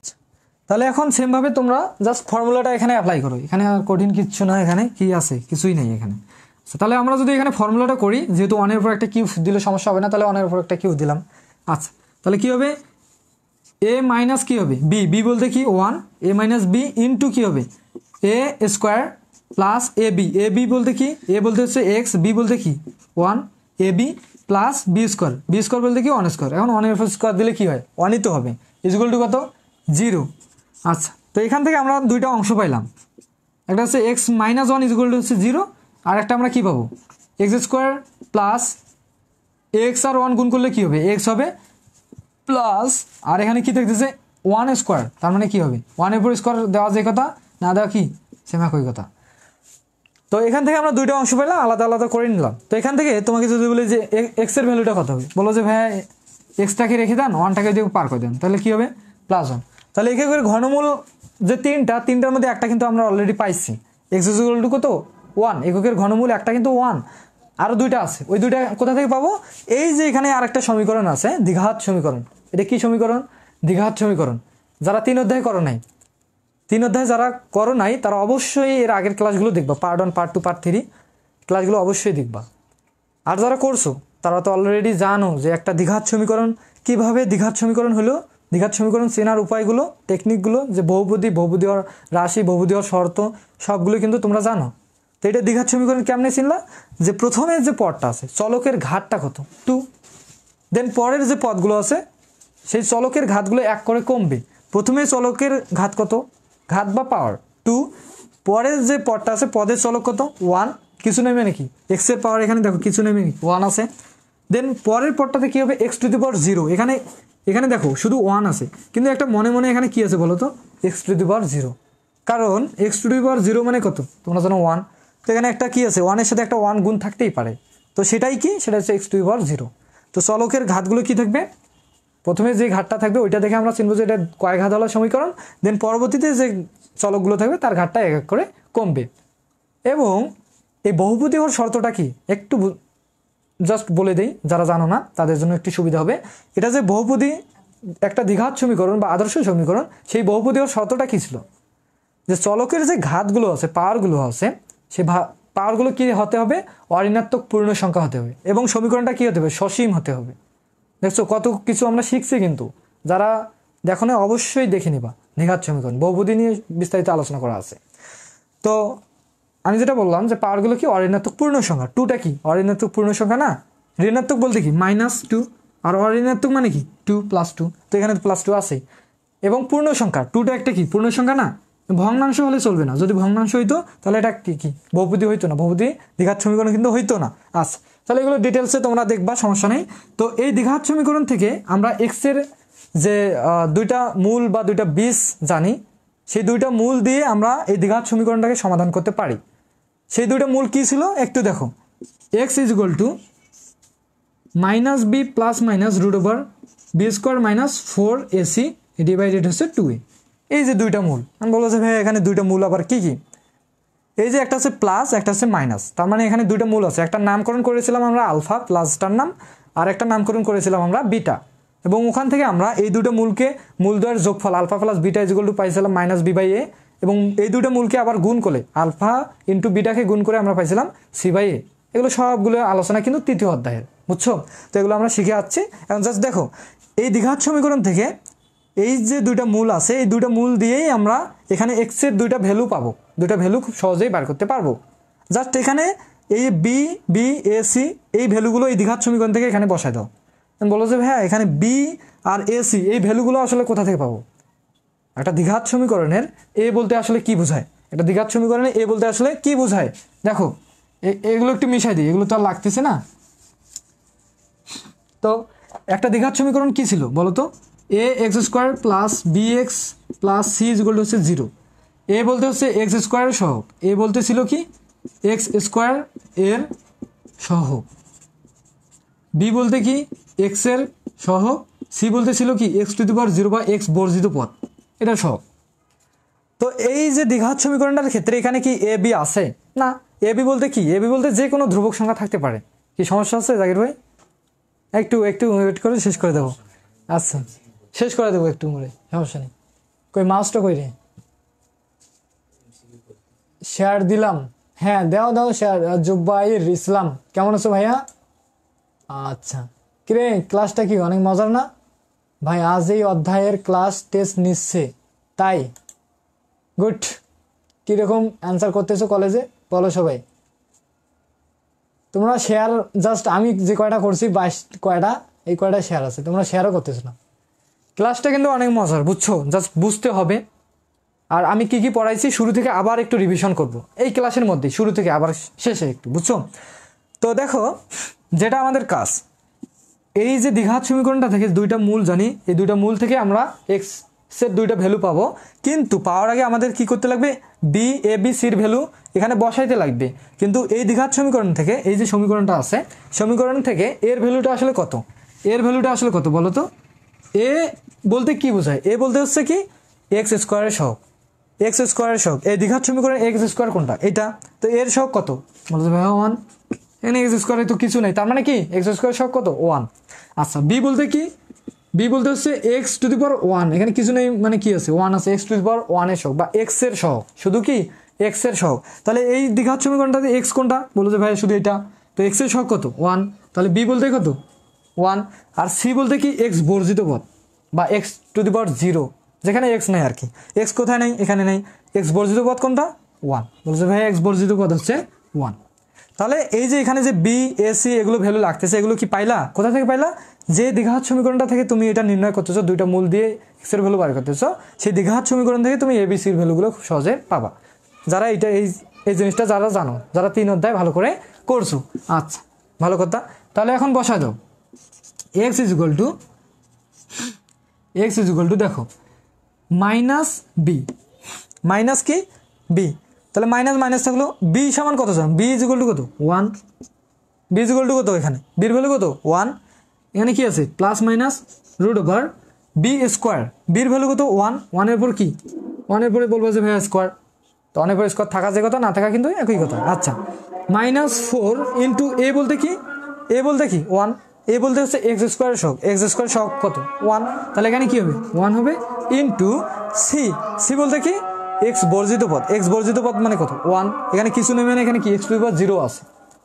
তাহলে এখন সেমভাবে তোমরা জাস্ট ফর্মুলাটা এখানে অ্যাপ্লাই করো। এখানে আর কঠিন কিচ্ছু না, এখানে কি আছে, কিছুই নেই এখানে। তাহলে আমরা যদি এখানে ফর্মুলাটা করি, যেহেতু ওয়ানের উপর একটা কিউব দিলে সমস্যা হবে না, তাহলে ওয়ানের উপর একটা কিউব দিলাম। আচ্ছা, তাহলে কি হবে, এ মাইনাস কি হবে বি, বি বলতে কি one, A minus B into কি হবে A square plus A B, A B বলতে কি, এ বলতে হচ্ছে এক্স, বি বলতে কি one, A B plus B square, B square বলতে কি ওয়ান স্কোয়ার। এখন ওয়ানের উপর স্কোয়ার দিলে কি হয়, ওয়ানই তো হবে, ইজুয়াল টু কত 0। আচ্ছা, তো এখান থেকে আমরা দুইটা অংশ পাইলাম, একটা হচ্ছে x minus one equal two হচ্ছে 0, আর একটা আমরা কি পাবো এক্স স্কোয়ার প্লাস এক্স আর ওয়ান গুণ করলে কি হবে, এক্স হবে প্লাস, আর এখানে কি থাকতেছে ওয়ান স্কোয়ার, তার মানে কি হবে ওয়ানের উপর স্কোয়ার দেওয়া যায় কথা, না দেওয়া কি সেম একই কথা। তো এখান থেকে আমরা দুইটা অংশ পেলাম, আলাদা আলাদা করে নিলাম। তো এখান থেকে তোমাকে যদি বলি যে এক্সের ভ্যালুটা কত হবে, বলো যে ভাইয়া এক্সটাকে রেখে দেন, ওয়ানটাকে দিয়ে পার করে দেন, তাহলে কি হবে +1। তাহলে একে করে ঘনমূল যে তিনটার মধ্যে একটা কিন্তু আমরা অলরেডি পাইছি, এক্স ইকুয়াল টু কত 1, এককের ঘনমূল একটা কিন্তু 1, আরও দুইটা আছে, ওই দুইটা কোথা থেকে পাবো, এই যে এখানে আরেকটা সমীকরণ আছে দ্বিঘাত সমীকরণ। এটা কি সমীকরণ, দ্বিঘাত সমীকরণ। যারা 3 অধ্যায় করো নাই, 3 অধ্যায় যারা করো নাই তারা অবশ্যই এর আগের ক্লাসগুলো দেখবা, পার্ট 1 পার্ট 2 পার্ট 3 ক্লাসগুলো অবশ্যই দেখবা। আর যারা করছো তারা তো অলরেডি জানো যে একটা দ্বিঘাত সমীকরণ কিভাবে দ্বিঘাত সমীকরণ হলো, দ্বিঘাত সমীকরণ চেনার উপায়গুলো, টেকনিকগুলো, যে বহুপদী হওয়ার রাশি, বহুপদী হওয়ার শর্ত, সবগুলো কিন্তু তোমরা জানো। তো এটা দ্বিঘাত সমীকরণ কেমনে চিনলা, যে প্রথমে যে পদটা আছে চলকের ঘাতটা কত 2, দেন পরের যে পদগুলো আছে সেই চলকের ঘাতগুলো 1 করে কমবে। প্রথমে চলকের ঘাত কত, ঘাত বা পাওয়ার 2, পরের যে পদটা আছে পদের চলক কত 1, কিছু নেমে নাকি এক্সের পাওয়ার, এখানে দেখো কিছু নেমে 1 আছে। দেন পরের পদটাতে কি হবে x⁴, এখানে দেখো শুধু 1 আছে, কিন্তু একটা মনে মনে এখানে কি আছে বলো তো x⁴, কারণ x⁴ মানে কত তোমরা জানো 1, তো এখানে একটা কি আছে 1 এর সাথে একটা 1 গুণ থাকতেই পারে, তো সেটাই কি, সেটা হচ্ছে x⁴। তো চলকের ঘাতগুলো কি থাকবে, প্রথমে যে ঘাতটা থাকবে ওইটা দেখে আমরা চিনবো যে এটা কয় ঘাত হলো সমীকরণ, দেন পরবর্তীতে যে চলকগুলো থাকবে তার ঘাতটা এক এক করে কমবে। এবং এই বহুপদী হওয়ার শর্তটা কি একটু জাস্ট বলে দেই, যারা জানো না তাদের জন্য একটু সুবিধা হবে। এটা যে বহুপদী একটা দ্বিঘাত সমীকরণ বা আদর্শ সমীকরণ, সেই বহুপদী হওয়ার শর্তটা কি ছিল, যে চলকের যে ঘাতগুলো আছে পাওয়ারগুলো আছে সেই পাওয়ারগুলো কি হতে হবে, অঋণাত্মক পূর্ণ সংখ্যা হতে হবে, এবং সমীকরণটা কি হতে হবে, সসীম হতে হবে। দেখছো কত কিছু আমরা শিখছি, কিন্তু যারা দেখো না অবশ্যই দেখে নিবা দ্বিঘাত সমীকরণ, বহুপদী নিয়ে বিস্তারিত আলোচনা করা আছে। তো আমি যেটা বললাম যে পাওয়ারগুলো কি অঋণাত্মক পূর্ণ সংখ্যা, টুটা কি অঋণাত্মক পূর্ণ সংখ্যা না, ঋণাত্মক বলতে কি -2 আর অঋণাত্মক মানে কি 2 + 2, তো এখানে +2 আছে এবং পূর্ণ সংখ্যা টুটা একটা কি পূর্ণ সংখ্যা না, ভগ্নাংশ হলে চলবে না, যদি ভগ্নাংশ হইতো তাহলে এটা কি বহুপদী হইতো না, বহুপদী দ্বিঘাত সমীকরণ কিন্তু হইতো না। আচ্ছা তাহলে এগুলো ডিটেলসে তোমরা দেখবা, সমস্যা নেই। তো এই দ্বিঘাত সমীকরণ থেকে আমরা এক্স এর যে দুইটা মূল বা দুইটা বীজ জানি, সেই দুইটা মূল দিয়ে আমরা এই দ্বিঘাত সমীকরণটাকে সমাধান করতে পারি। সেই দুইটা মূল কি ছিল একটু দেখো, x = -b ± √b² - 4ac divided হচ্ছে 2a। এই যে দুইটা মূল, আমি বলবো যে ভাই এখানে দুইটা মূল আবার কি কি, এই যে একটা হচ্ছে প্লাস একটা হচ্ছে মাইনাস, তার মানে এখানে দুইটা মূল আছে, একটা নামকরণ করেছিলাম আমরা আলফা প্লাসটার নাম, আর একটা নামকরণ করেছিলাম আমরা বিটা, এবং ওখান থেকে আমরা এই দুটো মূলকে মূলদ্বয়ের যোগফল আলফা প্লাস বিটা = পাইছিলাম -b/a, এবং এই দুটো মূলকে আবার গুণ করে আলফা ইন্টু বিটাকে গুণ করে আমরা পাইছিলাম c/a। এগুলো সবগুলো আলোচনা কিন্তু তৃতীয় অধ্যায়ের, বুঝছো? তো এগুলো আমরা শিখে যাচ্ছি। এখন জাস্ট দেখো এই দ্বিঘাত সমীকরণ থেকে এই যে দুইটা মূল আছে, এই দুইটা মূল দিয়েই আমরা এখানে এক্স এর দুইটা ভ্যালু পাবো, দুইটা ভ্যালু খুব সহজেই বার করতে পারবো। জাস্ট এখানে এই বি বি এ সি এই ভ্যালুগুলো এই দ্বিঘাত সমীকরণ থেকে এখানে বসায় দাও। বলো যে ভাইয়া এখানে বি আর এ সি এই ভ্যালুগুলো আসলে কোথা থেকে পাবো? একটা দ্বিঘাত সমীকরণের এ বলতে আসলে কি বোঝায়, একটা দ্বিঘাত সমীকরণে এ বলতে আসলে কি বোঝায় দেখো, এগুলো একটু মিশাই দিই, এগুলো তো আর লাগতেছে না। তো একটা দ্বিঘাত সমীকরণ কি ছিল বলো তো, ax² + bx + c হচ্ছে 0। এ বলতে হচ্ছে x² এর সহগ, এ বলতে ছিল কি x² এর সহগ, বি বলতে কি x এর সহগ, সি বলতে ছিল কি x⁴ বা x বর্জিত পদ, এটা সহগ। তো এই যে দ্বিঘাত সমীকরণটার ক্ষেত্রে এখানে কি এ বি আছে না, এ বি বলতে কি, এ বি বলতে যে কোনো ধ্রুবক সংখ্যা থাকতে পারে। কি সমস্যা আছে জাকির ভাই? একটু ওয়েট করে শেষ করে দেবো। আচ্ছা শেষ করে দেবো একটু করে, সমস্যা নেই। কই মাউসটা কই রে? শেয়ার দিলাম, হ্যাঁ দাও শেয়ার। জুবাইর ইসলাম কেমন আছো ভাইয়া? আচ্ছা কিরে ক্লাসটা কি অনেক মজার না ভাই? আজ এই অধ্যায়ের ক্লাস টেস্ট নিচ্ছে তাই? গুড। কীরকম অ্যান্সার করতেছো কলেজে বলো সবাই? তোমরা শেয়ার জাস্ট আমি যে কয়টা করছি 22 কয়টা, এই কয়টা শেয়ার আছে, তোমরা শেয়ারও করতেছো না। ক্লাসটা কিন্তু অনেক মজার, বুঝছো? জাস্ট বুঝতে হবে। আর আমি কি কি পড়াইছি শুরু থেকে আবার একটু রিভিশন করব এই ক্লাসের মধ্যে, শুরু থেকে আবার শেষে একটু, বুঝছো? তো দেখো যেটা আমাদের কাজ, এই যে দ্বিঘাত সমীকরণটা থেকে দুইটা মূল জানি, এই দুইটা মূল থেকে আমরা এক্স এর দুইটা ভ্যালু পাবো, কিন্তু পাওয়ার আগে আমাদের কি করতে লাগবে, B A B sir value এখানে বসাইতে লাগবে। কিন্তু এই দ্বিঘাত সমীকরণ থেকে, এই যে সমীকরণটা আছে, সমীকরণ থেকে এর ভ্যালুটা আসলে কত, এর ভ্যালুটা আসলে কত বলো তো? এ বলতে কি বোঝায়, এ বলতে হচ্ছে কি x² এর সহগ, x² এর সহগ। এই দ্বিঘাত সমীকরণে x² কোনটা? এটা। তো এর সহগ কত বলতে ভাই 1, এখানে x² তো কিছু নেই, তার মানে কি x² সহগ কত 1। আচ্ছা বি বলতে কি, বি বলতে হচ্ছে x⁴, এখানে কিছু নেই মানে কি আছে 1 আছে, x⁴ এর সহগ বা x এর সহগ, শুধু কি x এর সহগ। তাহলে এই দ্বিঘাত সমীকরণটাতে x কোনটা বলো যে ভাই শুধু এটা, তো x এর সহগ কত 1, তাহলে বি বলতে কত 1, আর সি বলতে কি x বর্জিত পদ বা x⁴, যেখানে x নাই আর কি, x কোথায় নেই এখানে নেই, x বর্জিত পদ কোনটা 1, বলছে ভাই x বর্জিত পদ হচ্ছে 1। তাহলে এই যে এখানে যে বি এ সি এগুলো ভ্যালু লাগতেছে, এগুলো কি পাইলা, কোথা থেকে পাইলা? যে দ্বিঘাত সমীকরণটা থেকে তুমি এটা নির্ণয় করতেছো, দুইটা মূল দিয়ে x এর ভ্যালু বার করতেছো, সেই দ্বিঘাত সমীকরণ থেকে তুমি এ বি সির ভ্যালুগুলো খুব সহজে পাবা, যারা এটা এই জিনিসটা যারা জানো, যারা 3 অধ্যায় ভালো করে করছো। আচ্ছা ভালো কথা, তাহলে এখন বসা দাও x = দেখো -b মাইনাস কি বি, তাহলে মাইনাস মাইনাস থাকলো, বি সমান কত জানো, বি = কত 1, বি = কত, এখানে বির ভ্যালু কত 1, এখানে কি আছে +√b², বির ভ্যালু কত 1, 1 এর পর কি 1 এর পরে বলবো যে ভাই স্কোয়ার, তো 1 এর পর স্কোয়ার থাকা যে কথা না থাকা কিন্তু একই কথা। আচ্ছা -4 ইন্টু এ বলতে কি, এ বলতে কি 1, এ বলতে হচ্ছে x² এর সহগ, x² সহগ কত 1, তাহলে এখানে কি হবে 1 হবে, ইন্টু সি, সি বলতে কি x বর্জিত পদ, x বর্জিত পদ মানে কত 1, এখানে কিছু নেই মানে এখানে কি x⁴ আছে,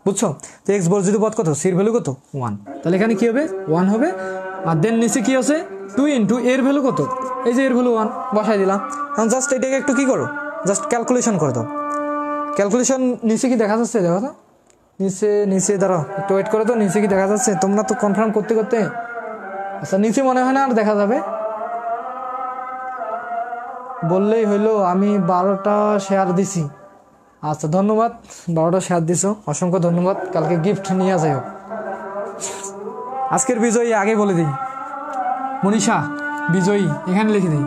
বুঝছো? তো x বর্জিত পদ কত, সির ভ্যালু কত 1, তাহলে এখানে কি হবে 1 হবে। আর দেন নিচে কি আছে 2 ইন্টু এর ভ্যালু কত, এই যে এর ভ্যালু 1 বসাই দিলাম। এখন জাস্ট এটাকে একটু কি করো, জাস্ট ক্যালকুলেশন করে দাও, ক্যালকুলেশন নিচে কি দেখা যাচ্ছে? দেখো তো নিচে দাঁড়াও, একটু ওয়েট করো তো, নিচে কি দেখা যাচ্ছে? তোমরা তো কনফার্ম করতে করতে, আচ্ছা নিচে মনে হয় না আর দেখা যাবে, বললেই হইলো। আমি 12টা শেয়ার দিছি। আচ্ছা ধন্যবাদ, 12টা শেয়ার দিছো, অসংখ্য ধন্যবাদ। কালকে গিফট নিয়ে যাও। আজকের বিজয়ী আগে বলে দিই, মনীষা বিজয়ী এখানে লিখে দিই।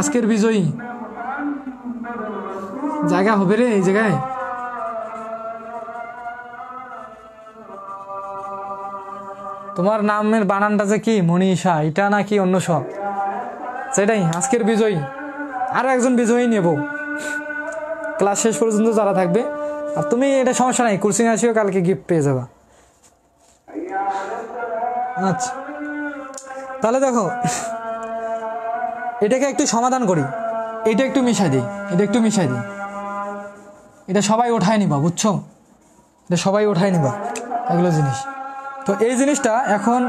আজকের বিজয়ী জায়গা হবে রে এই জায়গায়। তোমার নামের বানানটা যে কি, মনীষা, এটা নাকি অন্য সব? সেটাই আজকের বিজয়ী। আরো একজন বিজয়ী নেব ক্লাস শেষ পর্যন্ত যারা থাকবে। আর তুমি এটা সমস্যা নাই, কোচিং আসিও, কালকে গিফট পেয়ে যাবা। আচ্ছা তাহলে দেখো, এটাকে একটু সমাধান করি, এটা একটু মিশাই দিই, এটা সবাই ওঠায় নিবা, বুঝছো? এটা সবাই ওঠায় নিবা এগুলো জিনিস। তো এই জিনিসটা এখন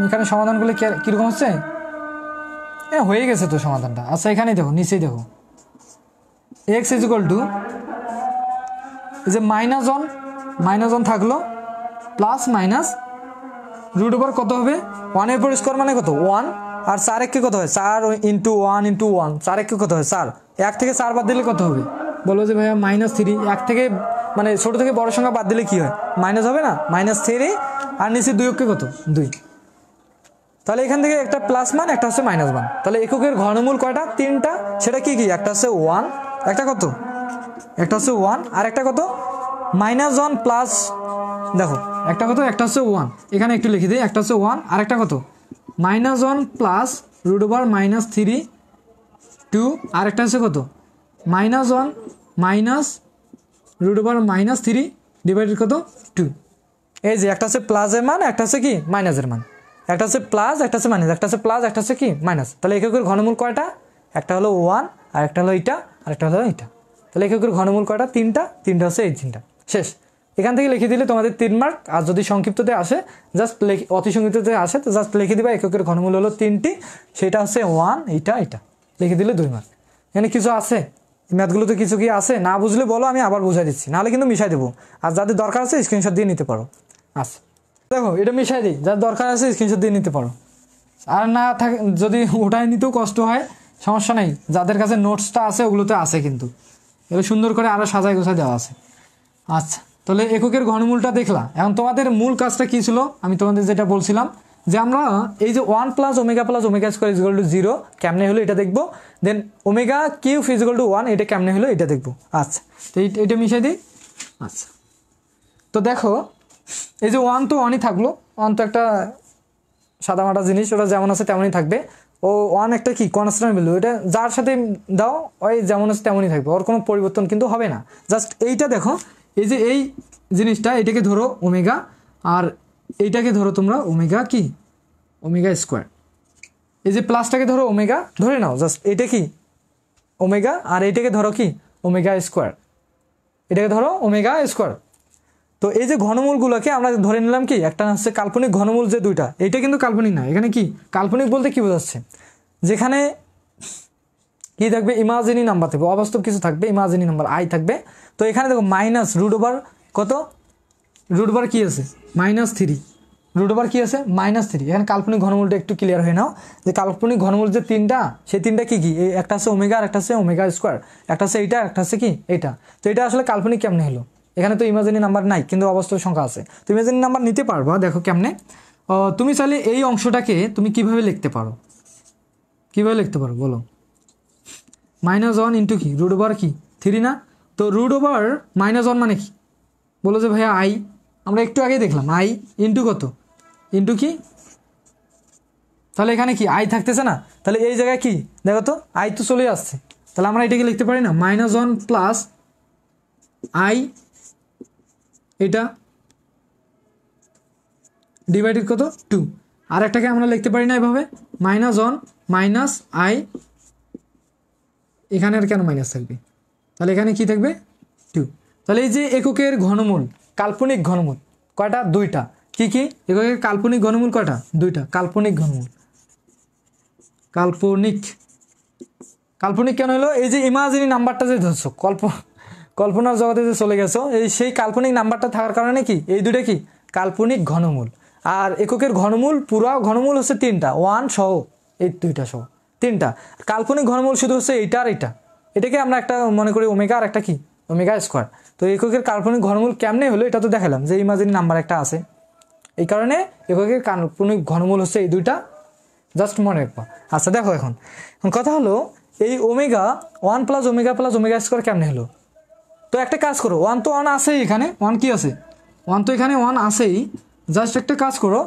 এখানে সমাধান করলে কিরকম হচ্ছে? হয়ে গেছে তো সমাধানটা। আচ্ছা এখানেই দেখো, নিচেই দেখো, এক্স ইজ ইকুয়াল টু, এই যে মাইনাস অন থাকলো, প্লাস মাইনাস রুট ওভার কত হবে? 1 এর উপর স্কোয়ার মানে কত? 1। আর 4 একে কত হয়? 4 ইন্টু 1, 4 একে কত হয়? 4। 1 থেকে 4 বাদ দিলে কত হবে? বলবো যে ভাইয়া -3। 1 থেকে মানে ছোট থেকে বড় সংখ্যা বাদ দিলে কি হয়? মাইনাস হবে না? -3। আর নিচে 2 অক্ষে কত? 2। তাহলে এখান থেকে একটা প্লাস মান, একটা হচ্ছে মাইনাস মান। তাহলে এককের ঘনমূল কয়টা? 3টা। সেটা কি কি? একটা হচ্ছে 1, একটা কত? একটা হচ্ছে 1, আর একটা কত? -1 প্লাস, দেখো একটা কত? একটা হচ্ছে 1, এখানে একটু লিখে দিই, একটা হচ্ছে 1, আর একটা কত? -1 প্লাস রুট ওভার -3 2, আর একটা হচ্ছে কত? -1 মাইনাস রুট ওভার -3 ডিভাইডেড কত? 2। এই যে একটা হচ্ছে প্লাসের মান, একটা হচ্ছে কি মাইনাসের মান। একটা হচ্ছে প্লাস, একটা হচ্ছে মাইনাস, একটা হচ্ছে প্লাস, একটা হচ্ছে কি মাইনাস। তাহলে এককের ঘনমূল কয়টা? একটা হলো 1, আর একটা হলো এইটা, আর একটা হলো এইটা। তাহলে এককের ঘনমূল কয়টা? 3টা হচ্ছে এই 3টা। শেষ। এখান থেকে লিখে দিলে তোমাদের 3 মার্ক। আর যদি সংক্ষিপ্ততে আসে, জাস্ট অতি সংক্ষিপ্ততে আসে তো জাস্ট লিখে দিবা এককের ঘনমূল হলো 3টি, সেটা হচ্ছে 1, এইটা লিখে দিলে 2 মার্ক। এখানে কিছু আছে ম্যাথগুলোতে, কিছু কি আছে? না বুঝলে বলো, আমি আবার বুঝাই দিচ্ছি, নাহলে কিন্তু মিশাই দেবো। আর যাদের দরকার আছে স্ক্রিনশট দিয়ে নিতে পারো। আচ্ছা দেখো, এটা মিশাই দিই, যার দরকার আছে স্ক্রিনশট দিয়ে নিতে পারো। আর না থাকে, যদি ওটাই নিতেও কষ্ট হয় সমস্যা নেই, যাদের কাছে নোটসটা আছে ওগুলোতে আছে, কিন্তু এগুলো সুন্দর করে আরও সাজায় গোছায় দেওয়া আছে। আচ্ছা তাহলে এককের ঘনমূলটা দেখলা। এখন তোমাদের মূল কাজটা কী ছিল? আমি তোমাদের যেটা বলছিলাম যে আমরা এই যে 1 plus omega square is equal to 0 কেমনে হলো এটা দেখবো। Then omega cube is equal to 1, এটা কেমনে হলো এটা দেখবো। আচ্ছা তো এটা মিশাই দিই। আচ্ছা তো দেখো, এই যে 1 তো 1ই থাকলো, 1 তো একটা সাদামাটা জিনিস, ওটা যেমন আছে তেমনই থাকবে। ও 1 একটা কি কনস্ট্যান্ট ভ্যালু, এটা যার সাথে দাও ওই যেমন আছে তেমনই থাকবে, ওর কোনো পরিবর্তন কিন্তু হবে না। জাস্ট এইটা দেখো, এই যে এই জিনিসটা, এটাকে ধরো ওমেগা, আর এইটাকে ধরো তোমরা ওমেগা কি, ওমেগা স্কোয়ার। এই যে প্লাসটাকে ধরো ওমেগা ধরে নাও, জাস্ট এটা কি ওমেগা, আর এইটাকে ধরো কি ওমেগা স্কোয়ার, এটাকে ধরো ওমেগা স্কোয়ার। তো এই যে ঘনমূলগুলোকে আমরা ধরে নিলাম কি, একটা হচ্ছে কাল্পনিক ঘনমূল যে দুইটা, এইটা কিন্তু কাল্পনিক না। এখানে কি কাল্পনিক বলতে কি বোঝাচ্ছে? যেখানে কি থাকবে? ইমাজিনি নাম্বার থাকবে, অবাস্তব কিছু থাকবে, ইমাজিনি নাম্বার আই থাকবে। তো এখানে দেখো মাইনাস রুট ওভার কত? রুট ওভার কি আছে? -3। রুট ওভার কি আছে? -3। এখানে কাল্পনিক ঘনমূলটা একটু ক্লিয়ার হয়ে নাও, যে কাল্পনিক ঘনমূল যে 3টা, সেই 3টা কি কি? একটা হচ্ছে ওমেগা, আর একটা হচ্ছে ওমেগা স্কোয়ার, একটা হচ্ছে এইটা, একটা হচ্ছে কি এইটা। তো এটা আসলে কাল্পনিক কেমনে হলো? এখানে তো ইমাজিনি নাম্বার নাই, কিন্তু অবাস্তব সংখ্যা আছে। তো ইমাজিনি নাম্বার নিতে পারবা, দেখো কেমনে। তুমি চাইলে এই অংশটাকে তুমি কিভাবে লিখতে পারো? কিভাবে লিখতে পারো বলো? -1 ইন্টু কি রুট ওভার কি 3 না? তো রুট ওভার -1 মানে কি? বলো যে ভাইয়া আই, আমরা একটু আগে দেখলাম আই ইন্টু কত, ইন্টু কি, তাহলে এখানে কি আই থাকতেছে না? তাহলে এই জায়গায় কি দেখো তো, আই তো চলে আসছে। তাহলে আমরা এটাকে লিখতে পারি না -1 প্লাস আই, এটা ডিভাইডেড কত 2। আর একটাকে আমরা লিখতে পারি না এভাবে -1 মাইনাস আই, এখানে আর কেন মাইনাস থাকবে? তাহলে এখানে কি থাকবে 2। তাহলে এই যে এককের ঘনমূল, কাল্পনিক ঘনমূল কয়টা? 2টা। কি কি এককের কাল্পনিক ঘনমূল কয়টা? 2টা। কাল্পনিক ঘনমূল, কাল্পনিক কেন হলো? এই যে ইমাজিনি নাম্বারটা যে ধরছো, কল্পনার জগতে যে চলে গেছো, এই সেই কাল্পনিক নাম্বারটা থাকার কারণে কি এই দুটো কি কাল্পনিক ঘনমূল। আর এককের ঘনমূল, পুরা ঘনমূল হচ্ছে 3টা, 1 সহ এই 2টা সহ 3টা। কাল্পনিক ঘনমূল শুধু হচ্ছে এইটা আর এইটা। এটাকে আমরা একটা মনে করি ওমেগা আর একটা কি ওমেগা স্কোয়ার। তো এককের কাল্পনিক ঘনমূল কেমনে হলো এটা তো দেখালাম, যে ইমাজিনি নাম্বার একটা আছে, এই কারণে এককের কাল্পনিক ঘনমূল হচ্ছে এই 2টা, জাস্ট মনে রাখবা। আচ্ছা দেখো, এখন কথা হলো এই omega 1 plus omega plus omega square কেমনে হলো? তো একটা কাজ করো, 1 তো 1 আছেই এখানে, 1 কি আছে 1 তো এখানে 1 আছেই। জাস্ট একটা কাজ করো,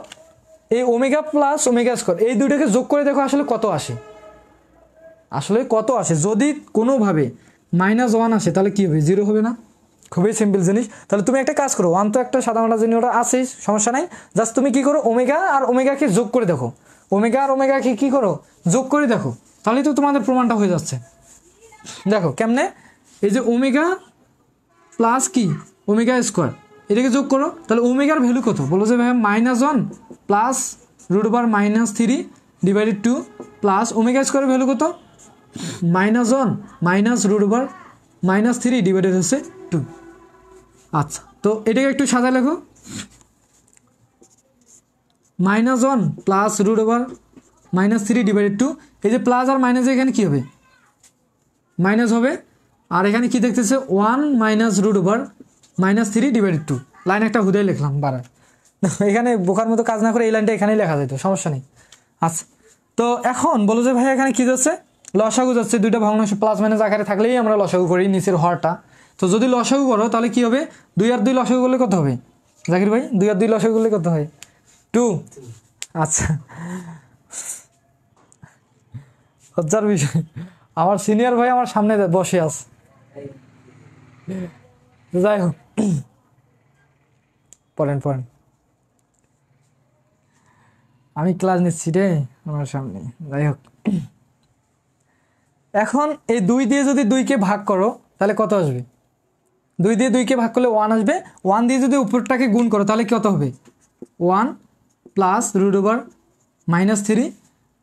এই ওমেগা প্লাস ওমেগা স্কোয়ার এই দুইটাকে যোগ করে দেখো আসলে কত আসে। আসলে কত আসে? যদি কোনোভাবে -1 আসে তাহলে কি হবে? 0 হবে না? খুবই সিম্পল জিনিস। তাহলে তুমি একটা কাজ করো, 1 তো একটা সাধারণ জিনিস, ওটা আছেই, সমস্যা নাই। জাস্ট তুমি কি করো, ওমেগা আর ওমেগাকে যোগ করে দেখো, ওমেগা আর ওমেগাকে কি করো যোগ করে দেখো, তাহলেই তো তোমাদের প্রমাণটা হয়ে যাচ্ছে। দেখো কেমনে, এই যে ওমেগা প্লাস কি ওমেগা স্কোয়ার এটাকে যোগ করো, তাহলে ওমেগার ভ্যালু কত? বলো যে ভাই -1 প্লাস √3 ডিভাইডেড 2 প্লাস ওমেগা স্কোয়ারের ভ্যালু কত? -1 মাইনাস √3 ডিভাইডেড হচ্ছে 2। আচ্ছা, তো এটাকে একটু সাজা লেখো, -1 প্লাস √3 ডিভাইডেড 2। এই যে প্লাস আর মাইনাস এখানে কি হবে? মাইনাস হবে। আর এখানে কি দেখতেছে? 1 মাইনাস √3 ডিভাইডেড 2। লাইন একটা হুদাই লিখলাম বাড়ার, এখানে বোকার মতো কাজ না করে এই লাইনটা এখানেই লেখা যেত, সমস্যা নেই। আচ্ছা, তো এখন বলো যে ভাই এখানে কি যাচ্ছে? লসাগু যাচ্ছে। দুইটা ভগ্নাংশ প্লাস মাইনাস আকারে থাকলেই আমরা লসাগু করি নিচের হরটা। তো যদি লসাগু করো তাহলে কি হবে? 2 আর 2 লসাগু করলে কত হবে জাকির ভাই? 2 আর 2 লসাগু করলে কত হয়? 2। আচ্ছা, লজ্জার বিষয়, আমার সিনিয়র ভাই আমার সামনে বসে আছে। যাই হোক, পড়েন, আমি ক্লাস নিচ্ছি রে আমার সামনে। যাই হোক, এখন এই 2 দিয়ে যদি 2কে ভাগ করো তাহলে কত আসবে? 2 দিয়ে 2কে ভাগ করলে 1 আসবে। 1 দিয়ে যদি উপরটাকে গুণ করো তাহলে কত হবে? 1 প্লাস √3।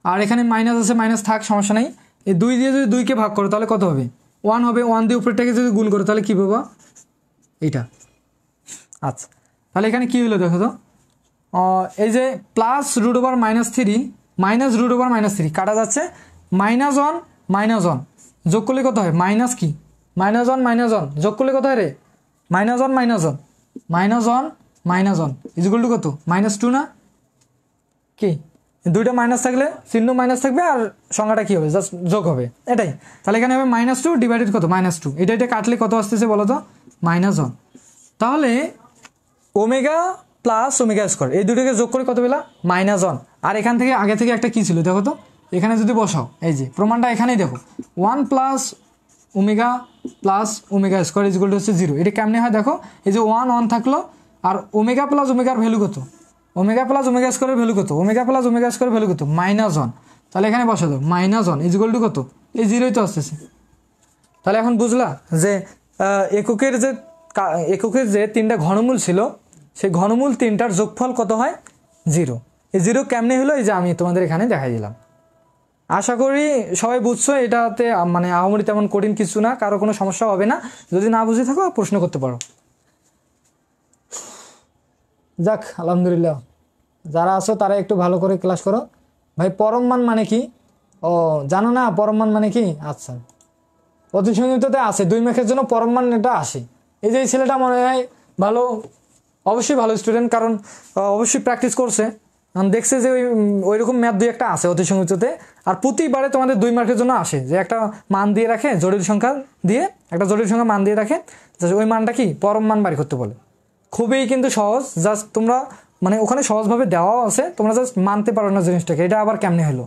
আর এখানে মাইনাস আছে, মাইনাস থাক, সমস্যা নেই। এই 2 দিয়ে যদি 2কে ভাগ করো তাহলে কত হবে? 1 হবে। 1 দিয়ে উপরটাকে যদি গুণ করো তাহলে কী পাবা? এইটা। আচ্ছা, তাহলে এখানে কি হলো দেখো তো, এই যে প্লাস √3 মাইনাস √3 কাটা যাচ্ছে, -1 যোগ করলে কত হয়? মাইনাস কি -1 যোগ করলে কত হয় রে? -1 ইকুয়াল টু কত? -2 না? কি দুইটা মাইনাস থাকলে চিহ্ন মাইনাস থাকবে আর সংখ্যাটা কি হবে? জাস্ট যোগ হবে, এটাই। তাহলে এখানে হবে -2 ডিভাইডেড কত? -2। এটা কাটলে কত আসতেছে বলো তো? -1। তাহলে ওমেগা প্লাস ওমেগা স্কোয়ার এই দুটোকে যোগ করে কত পেলা? -1। আর এখান থেকে আগে থেকে একটা কি ছিল দেখো তো, এখানে যদি বসাও, এই যে প্রমাণটা এখানেই দেখো, 1 plus omega plus omega square equal to হচ্ছে 0। এটা কেমনে হয় দেখো, এই যে 1 থাকলো, আর ওমেগা প্লাস ওমেগার ভ্যালু কত? ওমেগা প্লাস ওমেগা স্কোয়ারের ভ্যালু কত? ওমেগা প্লাস ওমেগা স্কোয়ারের ভ্যালু কত? -1। তাহলে এখানে বসা দাও, -1 ইকুয়াল টু কত? এই 0ই তো আসতেছে। তাহলে এখন বুঝলা যে এককের যে 3টা ঘনমূল ছিল, সেই ঘনমূল 3টার যোগফল কত হয়? 0। এই 0 কেমনে হলো? এই যে আমি তোমাদের এখানে দেখাই দিলাম। আশা করি সবাই বুঝছো। এটাতে মানে আহামরি তেমন কঠিন কিছু না, কারো কোনো সমস্যা হবে না। যদি না বুঝে থাকো প্রশ্ন করতে পারো। যাক, আলহামদুলিল্লাহ, যারা আছো তারা একটু ভালো করে ক্লাস করো। ভাই পরম মান মানে কি? ও জানো না পরম মান মানে কি? আচ্ছা, অতিসংযুক্ততে আছে 2 মার্কের জন্য পরম মান এটা আসে। এই যে এই ছেলেটা মনে হয় ভালো, অবশ্যই ভালো স্টুডেন্ট, কারণ অবশ্যই প্র্যাকটিস করছে, দেখছে যে ওইরকম ম্যাথ 2-1টা আছে অতিসংযুক্ততে। আর প্রতিবারে তোমাদের 2 মার্কের জন্য আসে, যে একটা মান দিয়ে রাখে, জটিল সংখ্যা দিয়ে একটা জটিল সংখ্যা মান দিয়ে রাখে, ওই মানটা কি পরম মান বাড়ি করতে বলে। খুবই কিন্তু সহজ, জাস্ট তোমরা মানে ওখানে সহজভাবে দেওয়াও আছে, তোমরা জাস্ট মানতে পারো না জিনিসটাকে, এটা আবার কেমনে হলো।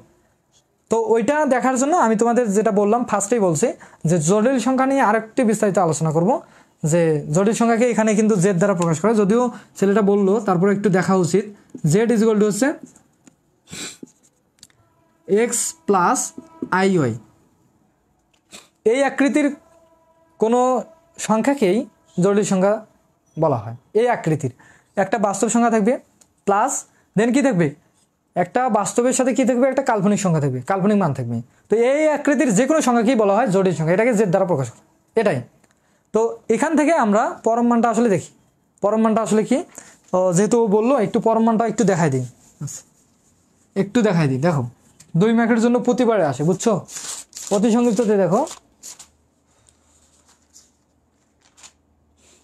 তো ওইটা দেখার জন্য আমি তোমাদের যেটা বললাম ফার্স্টেই বলছি, যে জটিল সংখ্যা নিয়ে আরেকটি বিস্তারিত আলোচনা করব, যে জটিল সংখ্যাকে এখানে কিন্তু জেড দ্বারা প্রকাশ করে। যদিও ছেলেটা বললো, তারপরে একটু দেখা উচিত। জেড ইকুয়াল টু হচ্ছে এক্স প্লাস IY। এই আকৃতির কোনো সংখ্যাকেই জটিল সংখ্যা বলা হয়। এই আকৃতির একটা বাস্তব সংখ্যা থাকবে, প্লাস দেন কি থাকবে? একটা বাস্তবের সাথে কি থাকবে, একটা কাল্পনিক সংখ্যা থাকবে, কাল্পনিক মান থাকবে। তো এই আকৃতির যে কোনো সংখ্যাকেই বলা হয় জটিল সংখ্যা, এটাকে জেড দ্বারা প্রকাশ করে, এটাই। তো এখান থেকে আমরা পরম মানটা আসলে দেখি, পরম মানটা আসলে কি, যেহেতু বললো একটু পরম মানটা একটু দেখাই দিই, একটু দেখাই দিই। দেখো 2 মার্কের জন্য প্রতিবারে আসে, বুঝছো, অতি সংক্ষিপ্ততে দেখো।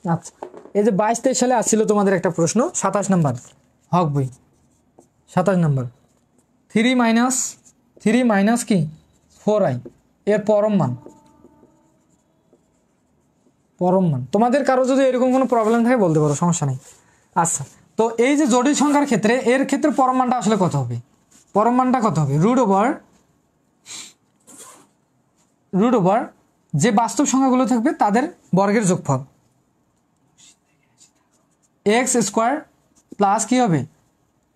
আচ্ছা, এই যে 22-23 সালে আসছিল তোমাদের একটা প্রশ্ন, 27 নম্বর হক বই, 27 নম্বর 3 মাইনাস কি 4i এর পরম মান, পরম মান। তোমাদের কারো যদি এরকম কোনো প্রবলেম থাকে বলতে পারো, সমস্যা নেই। আচ্ছা, তো এই যে জটিল সংখ্যার ক্ষেত্রে এর ক্ষেত্রে পরম মানটা আসলে কত হবে, পরম মানটা কত হবে, রুট ওভার যে বাস্তব সংখ্যাগুলো থাকবে তাদের বর্গের যোগফল, এক্স স্কোয়ার প্লাস কি হবে,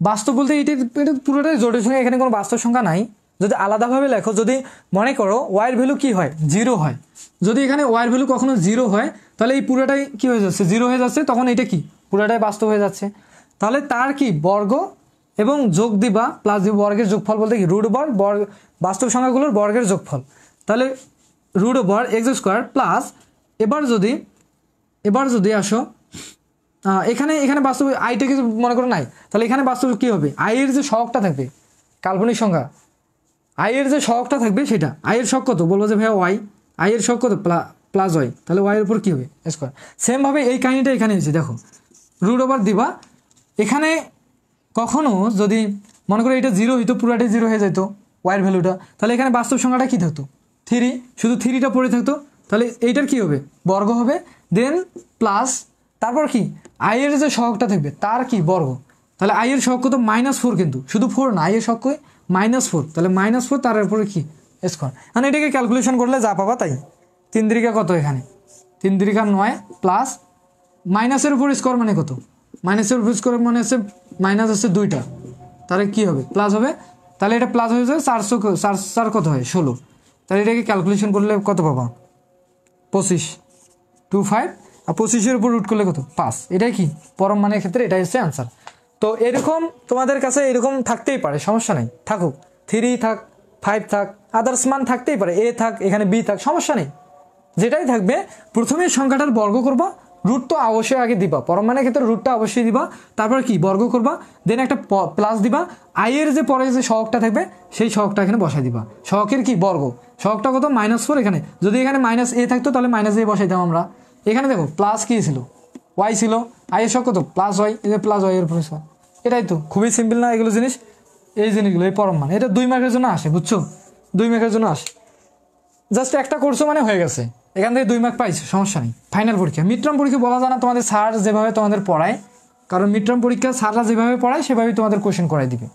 বাস্তব বলতে এটা পুরোটাই জটিল সংখ্যা, এখানে কোনো বাস্তব সংখ্যা নাই। যদি আলাদাভাবে লেখো, যদি মনে করো ওয়াইয়ের ভ্যালু কি হয়, 0 হয়, যদি এখানে ওয়াইয়ের ভ্যালু কখনো 0 হয় তাহলে এই পুরোটাই কি হয়ে যাচ্ছে, 0 হয়ে যাচ্ছে, তখন এটা কি পুরোটাই বাস্তব হয়ে যাচ্ছে। তাহলে তার কি বর্গ এবং যোগ দিবা প্লাস দিবা, বর্গের যোগফল বলতে কি রুট ওভার বর্গ, বাস্তব সংখ্যাগুলোর বর্গের যোগফল। তাহলে root over X square plus, এবার যদি আসো এখানে বাস্তব আইটাকে মনে করো নাই, তাহলে এখানে বাস্তব কি হবে, আইয়ের যে সহগটা থাকবে, কাল্পনিক সংখ্যা আইয়ের যে সহগটা থাকবে সেটা, আইয়ের সহগ কত, বলবো যে ভাইয়া ওয়াই, আইয়ের সহগ কত প্লাস ওয়াই, তাহলে ওয়াইয়ের উপর কী হবে স্কোয়ার। সেমভাবে এই কাহিনিটা এখানে হয়েছে, দেখো রুট ওভার দিবা, এখানে কখনো যদি মনে করো এটা 0 হইতো, পুরাটাই 0 হয়ে যেত ওয়াইয়ের ভ্যালুটা, তাহলে এখানে বাস্তব সংখ্যাটা কী থাকতো 3, শুধু 3টা পড়ে থাকতো, তাহলে এইটার কী হবে বর্গ হবে, দেন প্লাস তারপর কি আইয়ের যে সহগটা থাকবে তার কি বর্গ, তাহলে আইয়ের সহগ কত -4, কিন্তু শুধু 4 না, আইয়ের সহগ কই -4, তাহলে -4 তার উপরে কি স্কোয়ার। মানে এটাকে ক্যালকুলেশন করলে যা পাবা তাই, 3 3 কত, এখানে 3 3 9 প্লাস মাইনাসের উপর স্কোয়ার মানে কত, মাইনাসের উপর স্কোয়ার মানে হচ্ছে মাইনাস আছে 2টা, তাহলে কি হবে প্লাস হবে, তাহলে এটা প্লাস হয়ে যাবে 4 কত হয় 16, তাহলে এটাকে ক্যালকুলেশন করলে কত পাবা 25, 25, আর 25-এর উপর রুট করলে কত 5, এটাই কি পরম মানের ক্ষেত্রে এটাই হচ্ছে অ্যান্সার। তো এরকম তোমাদের কাছে এরকম থাকতেই পারে, সমস্যা নেই, থাকুক 3 থাক 5 থাক, আদার্স মান থাকতেই পারে, এ থাক এখানে বি থাক, সমস্যা নেই, যেটাই থাকবে প্রথমে সংখ্যাটার বর্গ করবা, রুট তো অবশ্যই আগে দিবা, পরম মানের ক্ষেত্রে রুটটা অবশ্যই দিবা, তারপর কি বর্গ করবা, দেন একটা প্লাস দিবা, আইয়ের যে পরে যে সহগটা থাকবে সেই সহগটা এখানে বসাই দিবা, সহগের কি বর্গ, সহগটা কত -4, এখানে যদি এখানে -a থাকতো তাহলে -a বসাই দাও আমরা, এখানে দেখো প্লাস কি ছিল ওয়াই ছিল, আইয়ের সহগ কত প্লাস ওয়াই, এই যে প্লাস ওয়াই এর উপরে, এটাই তো খুবই সিম্পল না এগুলো জিনিস, এই জিনিসগুলো এই পরম মান, এটা 2 মার্কের জন্য আসে, বুঝছো, 2 মার্কের জন্য আসে, জাস্ট একটা কোর্সও মানে হয়ে গেছে, এখান থেকে 2 মার্ক পাইছো, সমস্যা নেই। ফাইনাল পরীক্ষা, মিড টার্ম পরীক্ষা বলা যায় না, তোমাদের স্যার যেভাবে তোমাদের পড়ায়, কারণ মিড টার্ম পরীক্ষা স্যাররা যেভাবে পড়ায় সেভাবেই তোমাদের কোশ্চেন করাই দিবে,